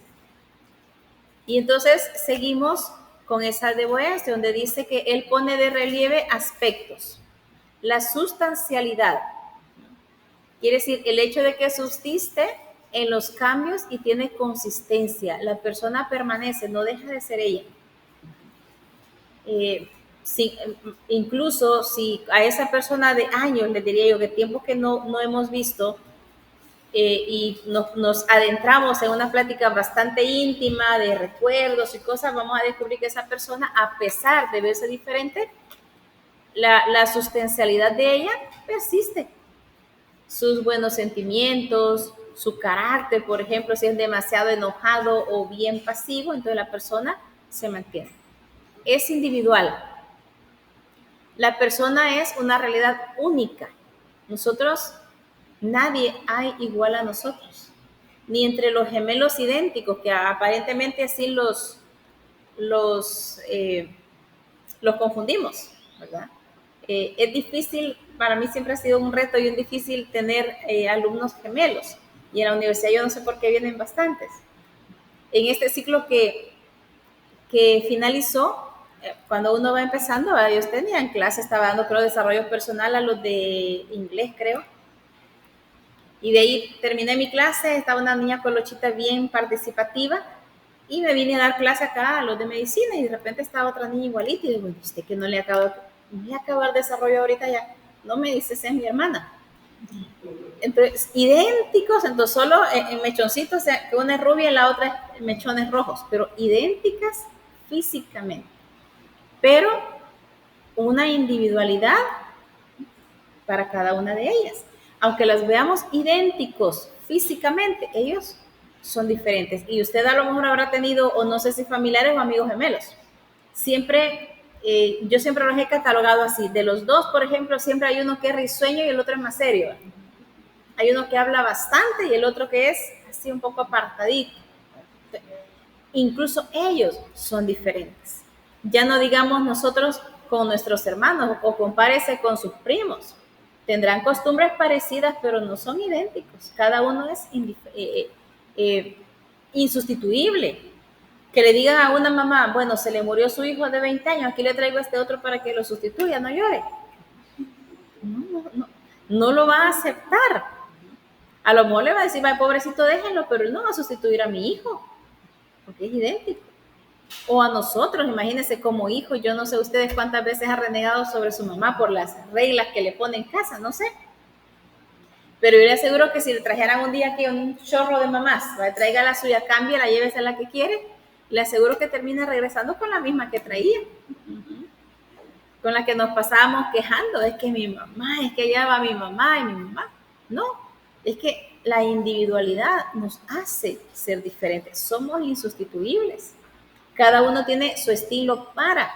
Y entonces seguimos con esa de Boecio, donde dice que él pone de relieve aspectos. La sustancialidad, quiere decir el hecho de que subsiste en los cambios y tiene consistencia. La persona permanece, no deja de ser ella. Si, incluso si a esa persona de años, le diría yo, que tiempo que no hemos visto, y nos adentramos en una plática bastante íntima de recuerdos y cosas, vamos a descubrir que esa persona, a pesar de verse diferente, la sustancialidad de ella persiste. Sus buenos sentimientos, su carácter, por ejemplo, si es demasiado enojado o bien pasivo, entonces la persona se mantiene. Es individual. La persona es una realidad única. Nosotros, nadie hay igual a nosotros. Ni entre los gemelos idénticos, que aparentemente así los confundimos, ¿verdad? Es difícil, para mí siempre ha sido un reto y un difícil tener alumnos gemelos. Y en la universidad yo no sé por qué vienen bastantes. En este ciclo que finalizó, cuando uno va empezando, ellos tenían clase, estaba dando, creo, desarrollo personal a los de inglés, creo. Y de ahí terminé mi clase, estaba una niña colochita bien participativa, y me vine a dar clase acá a los de medicina, y de repente estaba otra niña igualita, y digo, ¿usted que no le acabo el desarrollo ahorita ya? No, me dice, esa es mi hermana. Entonces, idénticos, entonces solo en mechoncitos, o sea, que una es rubia y la otra es mechones rojos, pero idénticas físicamente, pero una individualidad para cada una de ellas. Aunque las veamos idénticos físicamente, ellos son diferentes. Y usted a lo mejor habrá tenido, o no sé si familiares o amigos gemelos. Siempre, yo siempre los he catalogado así. De los dos, por ejemplo, siempre hay uno que es risueño y el otro es más serio. Hay uno que habla bastante y el otro que es así un poco apartadito. Incluso ellos son diferentes. Ya no digamos nosotros con nuestros hermanos, o compárese con sus primos. Tendrán costumbres parecidas, pero no son idénticos. Cada uno es insustituible. Que le digan a una mamá, bueno, se le murió su hijo de 20 años, aquí le traigo a este otro para que lo sustituya, no llore. No lo va a aceptar. A lo mejor le va a decir, pobrecito, déjenlo, pero él no va a sustituir a mi hijo, porque es idéntico. O a nosotros, imagínense, como hijos, yo no sé ustedes cuántas veces ha renegado sobre su mamá por las reglas que le pone en casa, no sé. Pero yo le aseguro que si le trajeran un día aquí un chorro de mamás, traiga la suya, cámbiala, llévese la que quiere, le aseguro que termina regresando con la misma que traía. Con la que nos pasábamos quejando, es que mi mamá, es que allá va mi mamá y mi mamá. No, es que la individualidad nos hace ser diferentes, somos insustituibles. Cada uno tiene su estilo para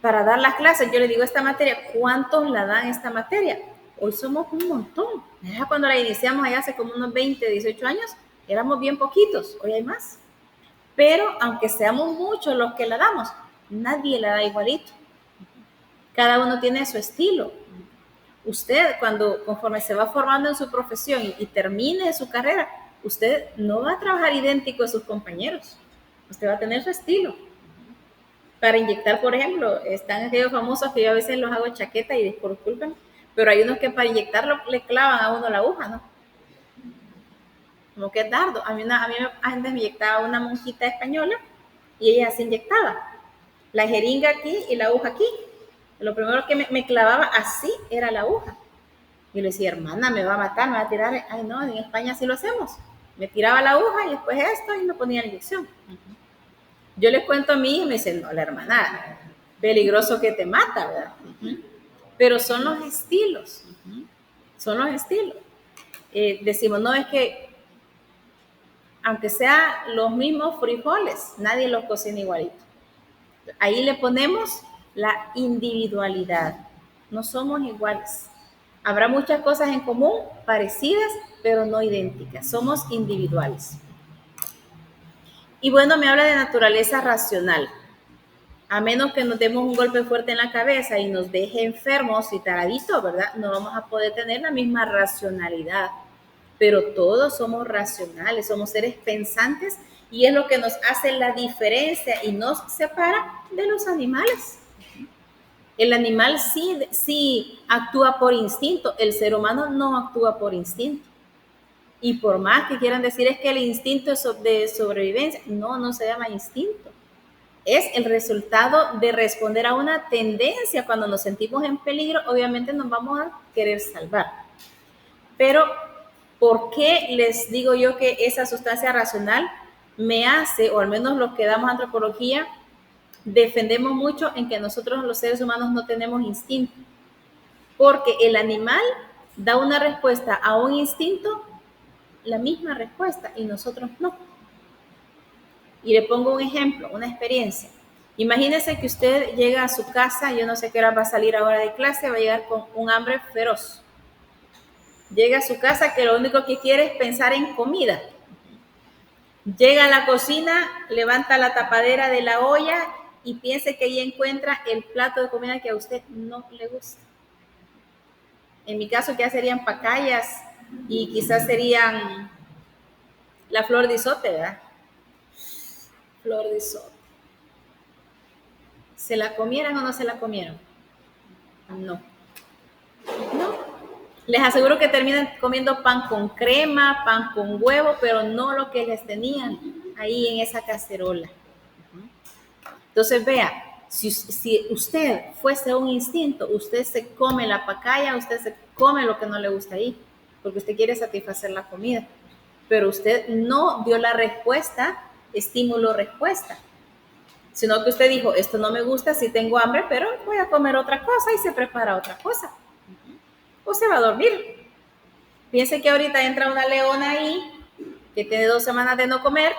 dar las clases. Yo le digo esta materia, ¿cuántos la dan esta materia? Hoy somos un montón. Cuando la iniciamos allá hace como unos 20, 18 años, éramos bien poquitos, hoy hay más. Pero aunque seamos muchos los que la damos, nadie la da igualito. Cada uno tiene su estilo. Usted, conforme se va formando en su profesión y termine su carrera, usted no va a trabajar idéntico a sus compañeros. Usted va a tener su estilo. Para inyectar, por ejemplo, están aquellos famosos que yo a veces los hago chaqueta y disculpen, pero hay unos que para inyectarlo le clavan a uno la aguja, ¿no? Como que es dardo. A mí antes me inyectaba una monjita española y ella se inyectaba. La jeringa aquí y la aguja aquí. Lo primero que me clavaba así era la aguja. Y le decía, hermana, me va a matar, me va a tirar. Ay, no, en España sí lo hacemos. Me tiraba la aguja y después esto y me ponía la inyección. Yo les cuento a mí y me dicen, no, la hermana, peligroso que te mata, ¿verdad? Pero son los estilos. Son los estilos. Decimos, no, es que aunque sea los mismos frijoles, nadie los cocina igualito. Ahí le ponemos la individualidad. No somos iguales. Habrá muchas cosas en común, parecidas, pero no idénticas. Somos individuales. Y bueno, me habla de naturaleza racional. A menos que nos demos un golpe fuerte en la cabeza y nos deje enfermos y taraditos, ¿verdad? No vamos a poder tener la misma racionalidad. Pero todos somos racionales, somos seres pensantes y es lo que nos hace la diferencia y nos separa de los animales. El animal sí actúa por instinto, el ser humano no actúa por instinto. Y por más que quieran decir es que el instinto es de sobrevivencia, no se llama instinto. Es el resultado de responder a una tendencia. Cuando nos sentimos en peligro, obviamente nos vamos a querer salvar. Pero, ¿por qué les digo yo que esa sustancia racional me hace, o al menos los que damos antropología, defendemos mucho en que nosotros los seres humanos no tenemos instinto? Porque el animal da una respuesta a un instinto, la misma respuesta, y nosotros no. Y le pongo un ejemplo, una experiencia. Imagínese que usted llega a su casa, yo no sé qué hora va a salir ahora de clase, va a llegar con un hambre feroz. Llega a su casa que lo único que quiere es pensar en comida. Llega a la cocina, levanta la tapadera de la olla y piensa que ahí encuentra el plato de comida que a usted no le gusta. En mi caso, ya serían pacayas y quizás serían la flor de isote, ¿verdad? Flor de isote. ¿Se la comieran o no se la comieron? No. No. Les aseguro que terminan comiendo pan con crema, pan con huevo, pero no lo que les tenían ahí en esa cacerola. Entonces, vea, si usted fuese un instinto, usted se come la pacaya, usted se come lo que no le gusta ahí, porque usted quiere satisfacer la comida. Pero usted no dio la respuesta, estímulo-respuesta, sino que usted dijo, esto no me gusta, sí tengo hambre, pero voy a comer otra cosa y se prepara otra cosa. O se va a dormir. Piense que ahorita entra una leona ahí que tiene 2 semanas de no comer.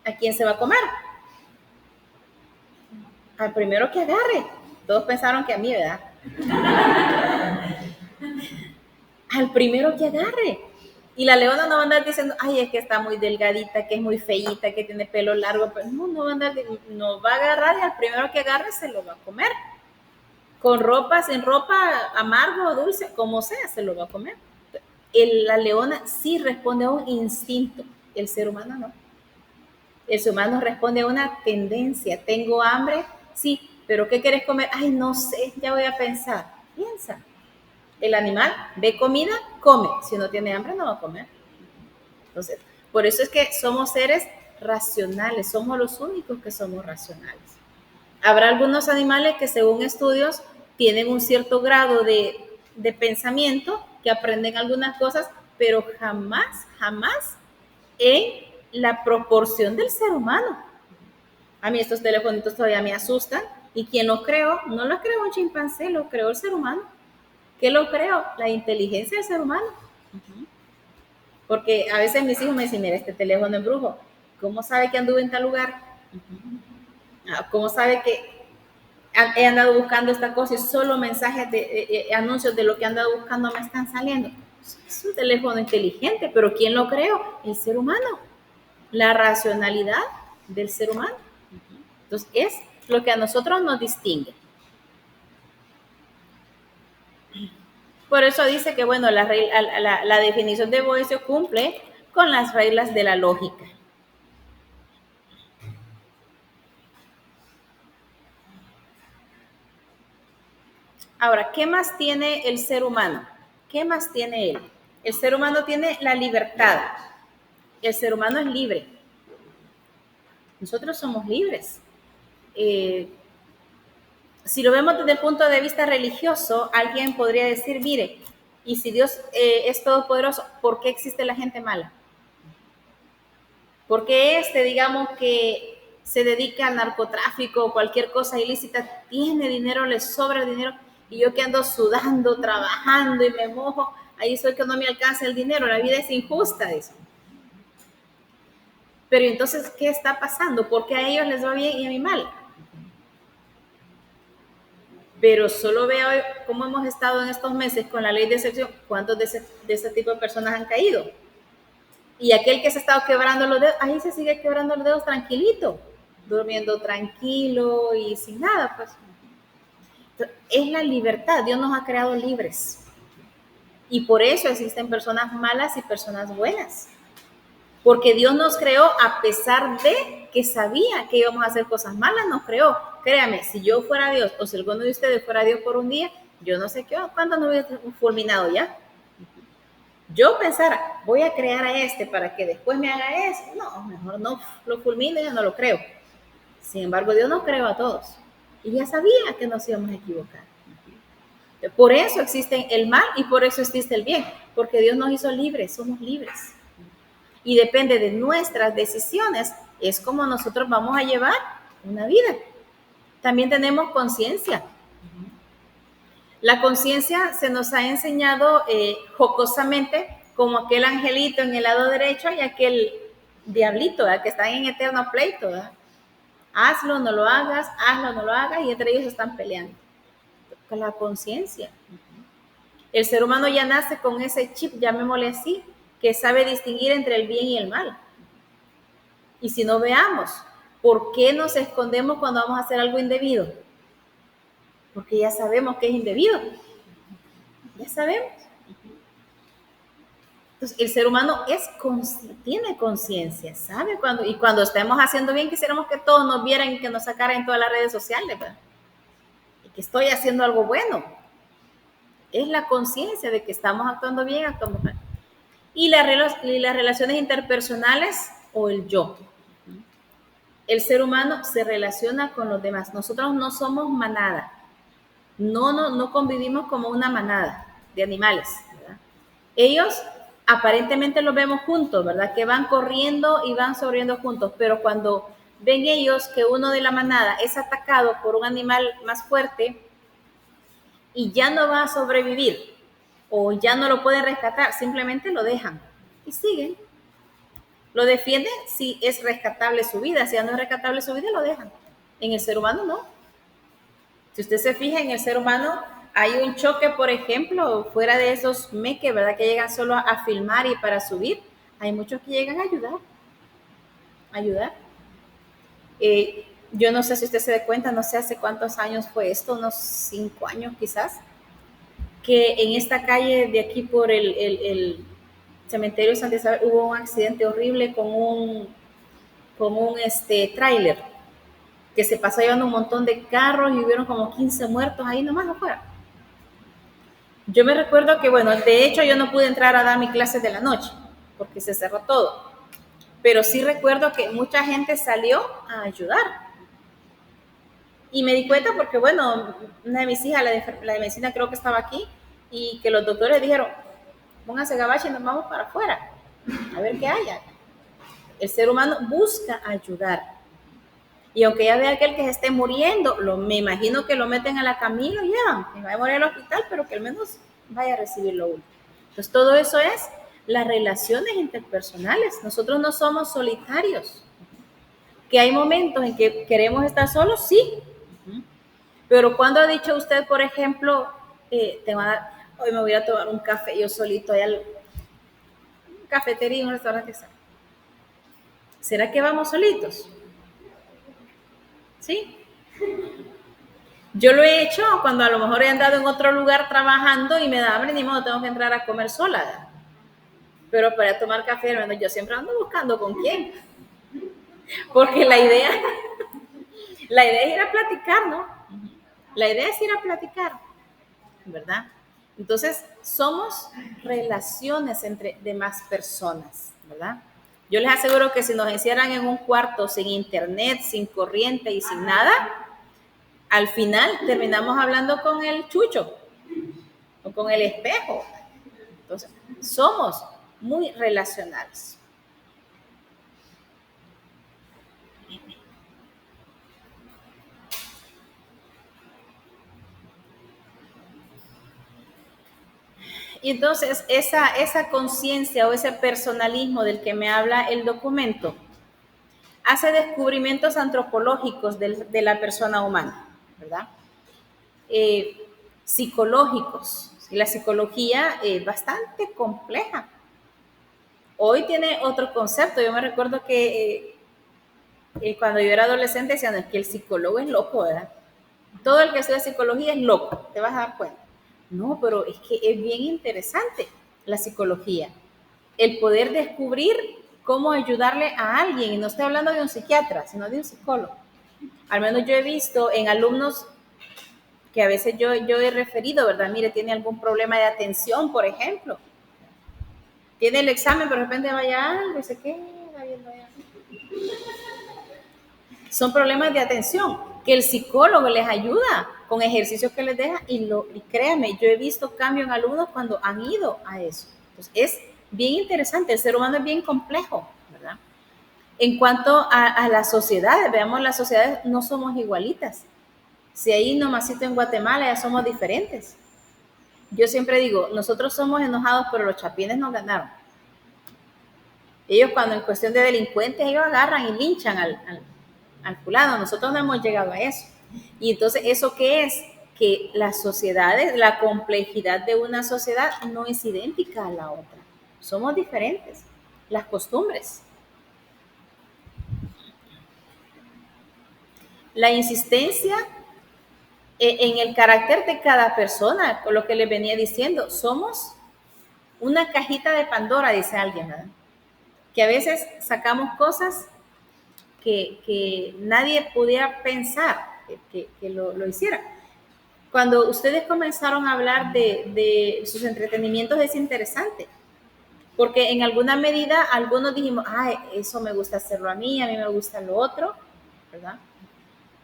¿A quién se va a comer? Al primero que agarre. Todos pensaron que a mí, ¿verdad? Al primero que agarre. Y la leona no va a andar diciendo, ay, es que está muy delgadita, que es muy feíta, que tiene pelo largo. Pero no va a andar, no va a agarrar y al primero que agarre se lo va a comer. Con ropa, sin ropa, amargo o dulce, como sea, se lo va a comer. La leona sí responde a un instinto, el ser humano no. El ser humano responde a una tendencia. Tengo hambre, sí, pero ¿qué quieres comer? Ay, no sé, ya voy a pensar. Piensa. El animal ve comida, come. Si no tiene hambre, no va a comer. Entonces, por eso es que somos seres racionales, somos los únicos que somos racionales. Habrá algunos animales que según estudios tienen un cierto grado de pensamiento, que aprenden algunas cosas, pero jamás en la proporción del ser humano. A mí estos telefonitos todavía me asustan. ¿Y quién los creó? No los creó un chimpancé, lo creó el ser humano. ¿Qué lo creó? La inteligencia del ser humano. Porque a veces mis hijos me dicen, mira, este teléfono es brujo. ¿Cómo sabe que anduve en tal lugar? ¿Cómo sabe que he andado buscando esta cosa y solo mensajes anuncios de lo que he andado buscando me están saliendo? Es un teléfono inteligente, pero ¿quién lo creó? El ser humano. La racionalidad del ser humano. Entonces, es lo que a nosotros nos distingue. Por eso dice que, bueno, la definición de Boecio cumple con las reglas de la lógica. Ahora, ¿qué más tiene el ser humano? ¿Qué más tiene él? El ser humano tiene la libertad. El ser humano es libre. Nosotros somos libres. Si lo vemos desde el punto de vista religioso, alguien podría decir, mire, y si Dios es todopoderoso, ¿por qué existe la gente mala? ¿Por qué digamos que se dedica al narcotráfico o cualquier cosa ilícita, tiene dinero, le sobra el dinero, y yo que ando sudando, trabajando y me mojo, ahí soy que no me alcanza el dinero, la vida es injusta, eso. Pero entonces, ¿qué está pasando? ¿Por qué a ellos les va bien y a mí mal? Pero solo veo cómo hemos estado en estos meses con la ley de excepción, cuántos de ese tipo de personas han caído. Y aquel que se ha estado quebrando los dedos, ahí se sigue quebrando los dedos tranquilito, durmiendo tranquilo y sin nada, pues. Entonces, es la libertad, Dios nos ha creado libres. Y por eso existen personas malas y personas buenas. Porque Dios nos creó a pesar de que sabía que íbamos a hacer cosas malas, nos creó. Créame, si yo fuera Dios o si alguno de ustedes fuera Dios por un día, yo no sé cuánto nos hubiera fulminado ya. Yo pensara, voy a crear a este para que después me haga eso. No, mejor no lo fulmino, ya no lo creo. Sin embargo, Dios nos creó a todos. Y ya sabía que nos íbamos a equivocar. Por eso existe el mal y por eso existe el bien. Porque Dios nos hizo libres, somos libres. Y depende de nuestras decisiones, es como nosotros vamos a llevar una vida. También tenemos conciencia. La conciencia se nos ha enseñado jocosamente como aquel angelito en el lado derecho y aquel diablito, ¿verdad? Que están en eterno pleito, ¿verdad? Hazlo, no lo hagas, hazlo, no lo hagas, y entre ellos están peleando. Con la conciencia. El ser humano ya nace con ese chip, llamémosle así, que sabe distinguir entre el bien y el mal. Y si no, veamos, ¿por qué nos escondemos cuando vamos a hacer algo indebido? Porque ya sabemos que es indebido. Ya sabemos. Entonces, el ser humano tiene conciencia, ¿sabe? Y cuando estemos haciendo bien, quisiéramos que todos nos vieran y que nos sacaran en todas las redes sociales, ¿verdad? Y que estoy haciendo algo bueno. Es la conciencia de que estamos actuando bien, actuamos mal. Y las relaciones interpersonales o el yo. El ser humano se relaciona con los demás. Nosotros no somos manada. No convivimos como una manada de animales, ¿verdad? Ellos aparentemente los vemos juntos, ¿verdad? Que van corriendo y van sobreviviendo juntos, pero cuando ven ellos que uno de la manada es atacado por un animal más fuerte y ya no va a sobrevivir o ya no lo pueden rescatar, simplemente lo dejan y siguen. Lo defienden si es rescatable su vida, si ya no es rescatable su vida, lo dejan. En el ser humano no. Si usted se fija en el ser humano, hay un choque, por ejemplo, fuera de esos meques, ¿verdad? Que llegan solo a filmar y para subir. Hay muchos que llegan a ayudar. Yo no sé si usted se da cuenta, no sé hace cuántos años fue esto, unos 5 años quizás, que en esta calle de aquí por el cementerio Santa Isabel hubo un accidente horrible con un tráiler que se pasó llevando un montón de carros y hubieron como 15 muertos ahí nomás afuera. Yo me recuerdo que, bueno, de hecho yo no pude entrar a dar mi clase de la noche porque se cerró todo, pero sí recuerdo que mucha gente salió a ayudar. Y me di cuenta porque, bueno, una de mis hijas, la de medicina, creo que estaba aquí, y que los doctores dijeron, pónganse gabacha y nos vamos para afuera, a ver qué haya. El ser humano busca ayudar. Y aunque ya vea aquel que se esté muriendo, me imagino que lo meten a la camilla y ya, que va a morir al hospital, pero que al menos vaya a recibir lo último. Entonces, todo eso es las relaciones interpersonales. Nosotros no somos solitarios. Que hay momentos en que queremos estar solos, sí. Pero cuando ha dicho usted, por ejemplo, hoy me voy a tomar un café yo solito allá en una cafetería, en un restaurante? ¿Será que vamos solitos? ¿Sí? Yo lo he hecho cuando a lo mejor he andado en otro lugar trabajando y me da hambre, ni modo, tengo que entrar a comer sola. Pero para tomar café, hermano, yo siempre ando buscando con quién. Porque la idea es ir a platicar, ¿no? La idea es ir a platicar, ¿verdad? Entonces, somos relaciones entre demás personas, ¿verdad? Yo les aseguro que si nos encierran en un cuarto sin internet, sin corriente y sin nada, al final terminamos hablando con el chucho o con el espejo. Entonces, somos muy relacionales. Y entonces, esa conciencia o ese personalismo del que me habla el documento hace descubrimientos antropológicos de la persona humana, ¿verdad? psicológicos. Y la psicología es bastante compleja. Hoy tiene otro concepto. Yo me recuerdo que cuando yo era adolescente decían que el psicólogo es loco, ¿verdad? Todo el que estudia psicología es loco, te vas a dar cuenta. No, pero es que es bien interesante la psicología. El poder descubrir cómo ayudarle a alguien. Y no estoy hablando de un psiquiatra, sino de un psicólogo. Al menos yo he visto en alumnos que a veces yo he referido, ¿verdad? Mire, tiene algún problema de atención, por ejemplo. Tiene el examen, pero de repente vaya algo y se queda viendo allá. Son problemas de atención que el psicólogo les ayuda con ejercicios que les deja y créanme, yo he visto cambio en alumnos cuando han ido a eso. Entonces, es bien interesante, el ser humano es bien complejo, ¿verdad? En cuanto a las sociedades, veamos, las sociedades no somos igualitas. Si ahí nomasito en Guatemala ya somos diferentes. Yo siempre digo, nosotros somos enojados, pero los chapines nos ganaron. Ellos cuando en cuestión de delincuentes, ellos agarran y linchan al fulano. Nosotros no hemos llegado a eso. Y entonces, ¿eso qué es? Que las sociedades, la complejidad de una sociedad no es idéntica a la otra. Somos diferentes. Las costumbres. La insistencia en el carácter de cada persona, con lo que les venía diciendo, somos una cajita de Pandora, dice alguien, ¿verdad? Que a veces sacamos cosas que nadie pudiera pensar que lo hiciera. Cuando ustedes comenzaron a hablar de sus entretenimientos es interesante, porque en alguna medida algunos dijimos, ay, eso me gusta hacerlo a mí me gusta lo otro, ¿verdad?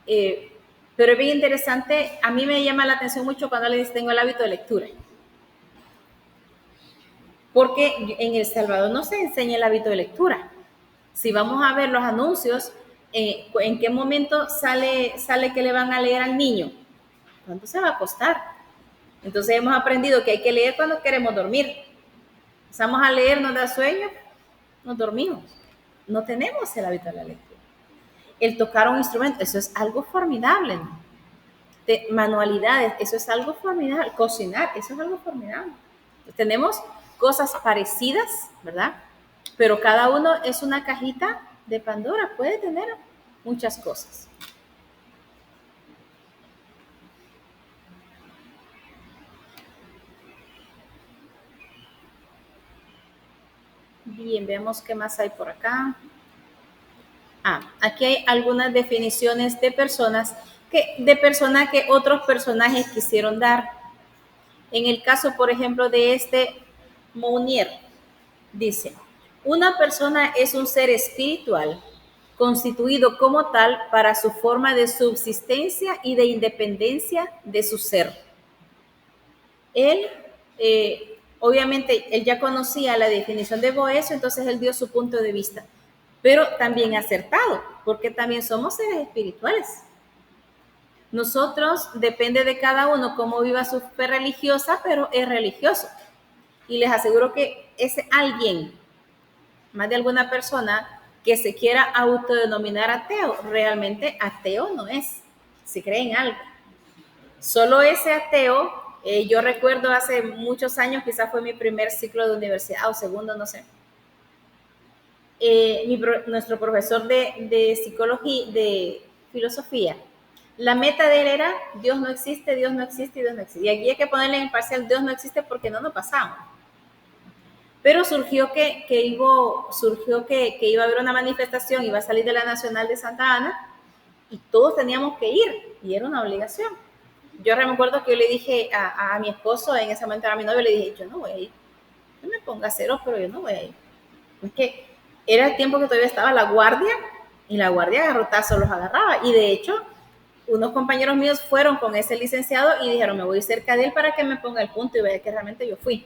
Pero es bien interesante, a mí me llama la atención mucho cuando les tengo el hábito de lectura. Porque en El Salvador no se enseña el hábito de lectura. Si vamos a ver los anuncios, ¿en qué momento sale que le van a leer al niño? ¿Cuándo se va a acostar? Entonces hemos aprendido que hay que leer cuando queremos dormir. Empezamos a leer, nos da sueño, nos dormimos. No tenemos el hábito de la lectura. El tocar un instrumento, eso es algo formidable, ¿no? De manualidades, eso es algo formidable. Cocinar, eso es algo formidable. Entonces, tenemos cosas parecidas, ¿verdad? Pero cada uno es una cajita de Pandora, puede tener muchas cosas. Bien, veamos qué más hay por acá. Aquí hay algunas definiciones de personas que otros personajes quisieron dar. En el caso, por ejemplo, de Mounier, dice, una persona es un ser espiritual constituido como tal para su forma de subsistencia y de independencia de su ser. Él, obviamente, él ya conocía la definición de Boecio, entonces él dio su punto de vista, pero también acertado, porque también somos seres espirituales. Nosotros, depende de cada uno cómo viva su fe religiosa, pero es religioso. Y les aseguro que ese alguien, más de alguna persona, que se quiera autodenominar ateo, realmente ateo no es, si cree en algo. Solo ese ateo, yo recuerdo hace muchos años, quizás fue mi primer ciclo de universidad o segundo, no sé. Nuestro profesor de psicología, de filosofía, la meta de él era Dios no existe, Dios no existe, Dios no existe. Y aquí hay que ponerle en parcial Dios no existe porque no nos pasamos. Pero surgió que iba a haber una manifestación, iba a salir de la Nacional de Santa Ana y todos teníamos que ir y era una obligación. Yo recuerdo que yo le dije a mi esposo, en ese momento era mi novio, le dije, yo no voy a ir. No me ponga cero, pero yo no voy a ir. Es que era el tiempo que todavía estaba la guardia y la guardia garrotazos los agarraba. Y de hecho, unos compañeros míos fueron con ese licenciado y dijeron, me voy cerca de él para que me ponga el punto y vea que realmente yo fui.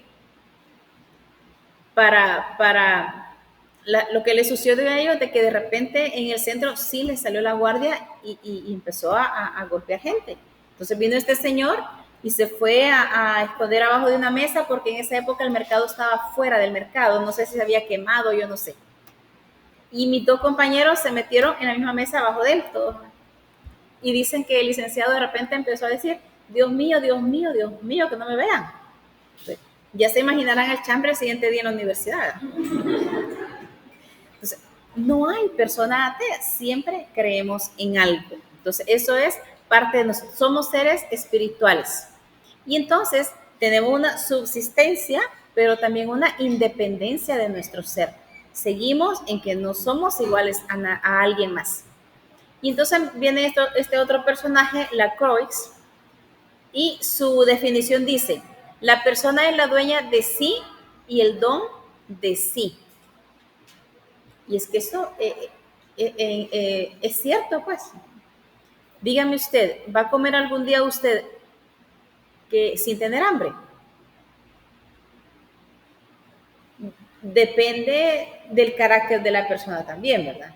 Lo que le sucedió a ellos de que de repente en el centro sí les salió la guardia y empezó a golpear gente. Entonces vino este señor y se fue a esconder abajo de una mesa porque en esa época el mercado estaba fuera del mercado, no sé si se había quemado, yo no sé. Y mis dos compañeros se metieron en la misma mesa abajo de él, todos. Y dicen que el licenciado de repente empezó a decir, Dios mío, Dios mío, Dios mío, que no me vean. Ya se imaginarán el chambre el siguiente día en la universidad. Entonces, no hay persona atea, siempre creemos en algo. Entonces, eso es parte de nosotros. Somos seres espirituales. Y entonces, tenemos una subsistencia, pero también una independencia de nuestro ser. Seguimos en que no somos iguales a alguien más. Y entonces viene este otro personaje, Lacroix, y su definición dice, la persona es la dueña de sí y el don de sí. Y es que eso es cierto, pues. Dígame usted, ¿va a comer algún día usted que sin tener hambre? Depende del carácter de la persona también, ¿verdad?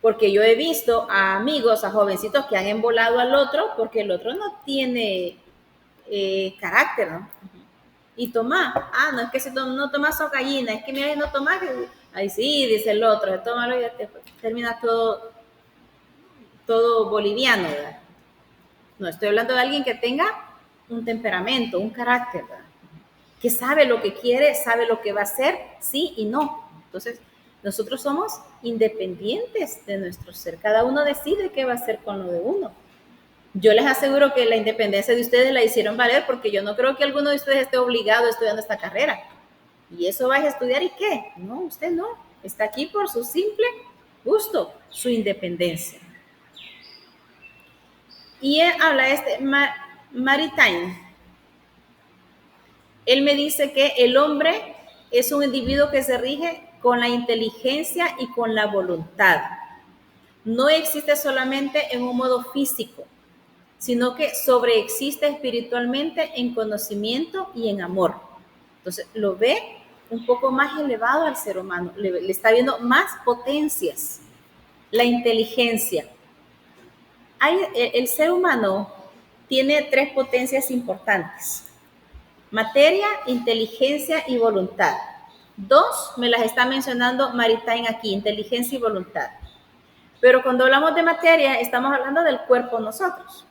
Porque yo he visto a amigos, a jovencitos que han embolado al otro porque el otro no tiene carácter, ¿no? Y toma, no es que si no tomas so gallina, es que mira, no tomas, ahí sí, dice el otro, tómalo y ya termina todo boliviano, ¿verdad? No, estoy hablando de alguien que tenga un temperamento, un carácter, ¿verdad? Que sabe lo que quiere, sabe lo que va a hacer, sí y no. Entonces, nosotros somos independientes de nuestro ser. Cada uno decide qué va a hacer con lo de uno. Yo les aseguro que la independencia de ustedes la hicieron valer porque yo no creo que alguno de ustedes esté obligado estudiando esta carrera. Y eso vais a estudiar y qué. No, usted no. Está aquí por su simple gusto, su independencia. Y él habla Maritain. Él me dice que el hombre es un individuo que se rige con la inteligencia y con la voluntad. No existe solamente en un modo físico, sino que sobreexiste espiritualmente en conocimiento y en amor. Entonces, lo ve un poco más elevado al ser humano, le está viendo más potencias. La inteligencia. El ser humano tiene 3 potencias importantes: materia, inteligencia y voluntad. 2 me las está mencionando Maritain aquí, inteligencia y voluntad. Pero cuando hablamos de materia, estamos hablando del cuerpo nosotros.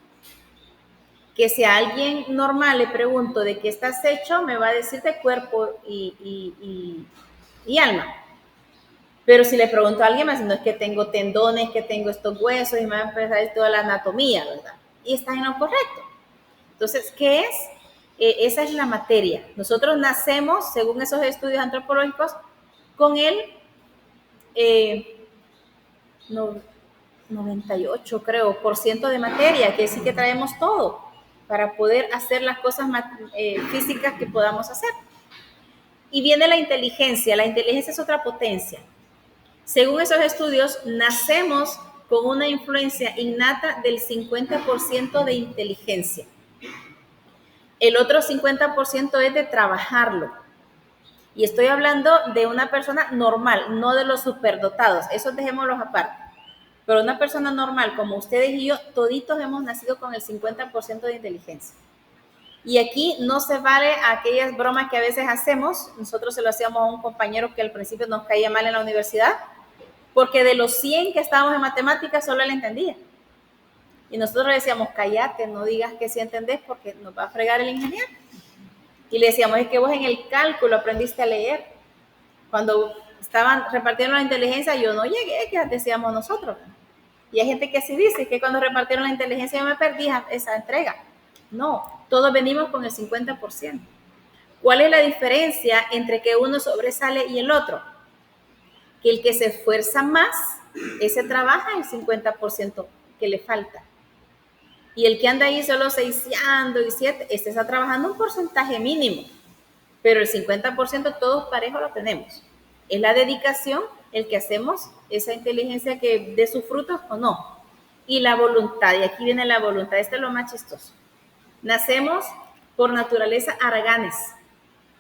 Que si a alguien normal le pregunto de qué estás hecho, me va a decir de cuerpo y alma. Pero si le pregunto a alguien más, no es que tengo tendones, que tengo estos huesos, y me va a empezar a decir toda la anatomía, ¿verdad? Y está en lo correcto. Entonces, ¿qué es? Esa es la materia. Nosotros nacemos, según esos estudios antropológicos, con el 98, creo, por ciento de materia, que sí que traemos todo para poder hacer las cosas físicas que podamos hacer. Y viene la inteligencia. La inteligencia es otra potencia. Según esos estudios, nacemos con una influencia innata del 50% de inteligencia. El otro 50% es de trabajarlo. Y estoy hablando de una persona normal, no de los superdotados. Esos dejémoslos aparte. Pero una persona normal como ustedes y yo, toditos hemos nacido con el 50% de inteligencia. Y aquí no se vale aquellas bromas que a veces hacemos. Nosotros se lo hacíamos a un compañero que al principio nos caía mal en la universidad, porque de los 100 que estábamos en matemáticas solo él entendía. Y nosotros le decíamos, cállate, no digas que sí entendés porque nos va a fregar el ingeniero. Y le decíamos, es que vos en el cálculo aprendiste a leer. Cuando estaban repartiendo la inteligencia, yo no llegué, que decíamos nosotros. Y hay gente que sí dice que cuando repartieron la inteligencia yo me perdí esa entrega. No, todos venimos con el 50%. ¿Cuál es la diferencia entre que uno sobresale y el otro? Que el que se esfuerza más, ese trabaja el 50% que le falta. Y el que anda ahí solo 6ando y 7, este está trabajando un porcentaje mínimo, pero el 50% todos parejos lo tenemos. Es la dedicación el que hacemos esa inteligencia que dé sus frutos o no. Y la voluntad, y aquí viene la voluntad, este es lo más chistoso. Nacemos por naturaleza haraganes,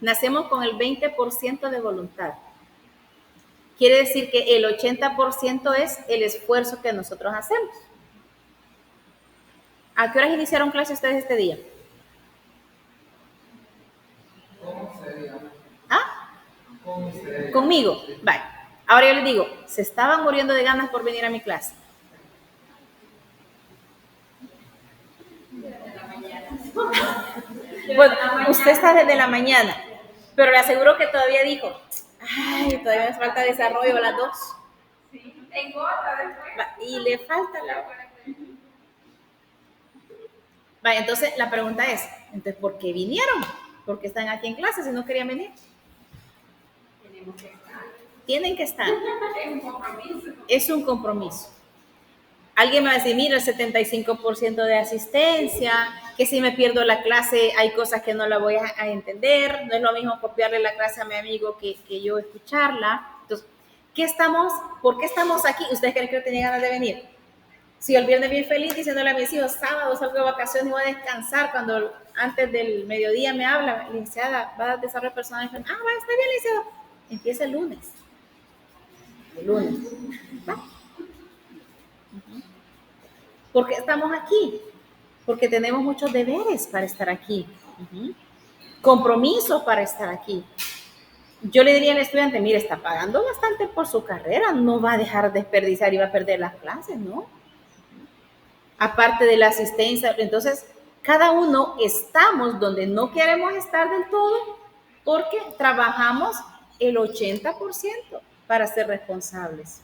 nacemos con el 20% de voluntad. Quiere decir que el 80% es el esfuerzo que nosotros hacemos. ¿A qué horas iniciaron clase ustedes este día? ¿Ah? Conmigo. Vale. Ahora yo les digo, se estaban muriendo de ganas por venir a mi clase. Bueno, usted está desde la mañana, pero le aseguro que todavía dijo, ay, todavía me falta desarrollo a las 2. Sí, tengo otra después. Y le falta la otra. Vale, entonces la pregunta es, entonces, ¿por qué vinieron? ¿Por qué están aquí en clase si no querían venir? Tenemos que estar. Tienen que estar. Es un compromiso. Es un compromiso. Alguien me va a decir, mira, el 75% de asistencia, que si me pierdo la clase hay cosas que no la voy a entender, no es lo mismo copiarle la clase a mi amigo que yo escucharla. Entonces, ¿por qué estamos aquí? ¿Ustedes creen que yo tenía ganas de venir? Si el viernes bien feliz diciéndole a mis hijos, sábado salgo de vacaciones y voy a descansar, cuando antes del mediodía me habla, licenciada, va a dar desarrollo personal, está bien, licenciada, empieza el lunes. El lunes. ¿Va? ¿Por qué estamos aquí? Porque tenemos muchos deberes para estar aquí, compromisos para estar aquí. Yo le diría al estudiante, mire, está pagando bastante por su carrera, no va a dejar de desperdiciar y va a perder las clases, ¿no? Aparte de la asistencia, entonces cada uno estamos donde no queremos estar del todo porque trabajamos el 80% para ser responsables.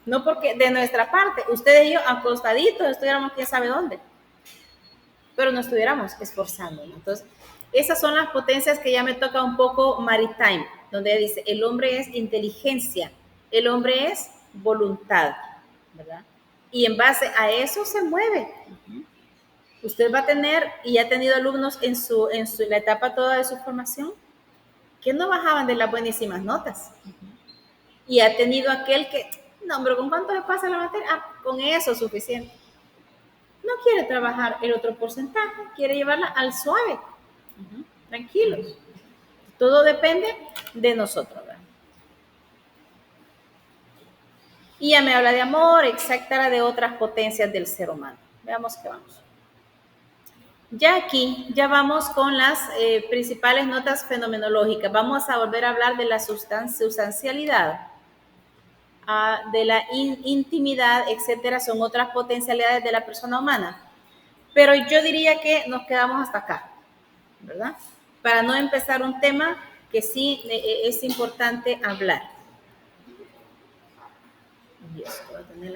No porque de nuestra parte, ustedes y yo acostaditos estuviéramos quién sabe dónde, pero no estuviéramos esforzándonos. Entonces, esas son las potencias que ya me toca un poco Maritime, donde dice, el hombre es inteligencia, el hombre es voluntad, ¿verdad? Y en base a eso se mueve. Usted va a tener, y ha tenido alumnos en la etapa toda de su formación, que no bajaban de las buenísimas notas. Y ha tenido aquel que, no, pero ¿con cuánto le pasa la materia? Con eso es suficiente. No quiere trabajar el otro porcentaje, quiere llevarla al suave. Tranquilos. Todo depende de nosotros, ¿verdad? Y ya me habla de amor, exacta de otras potencias del ser humano. Veamos qué vamos. Ya aquí, ya vamos con las principales notas fenomenológicas. Vamos a volver a hablar de la sustancialidad, de la intimidad, etcétera. Son otras potencialidades de la persona humana. Pero yo diría que nos quedamos hasta acá, ¿verdad? Para no empezar un tema que sí es importante hablar. Y esto va a tener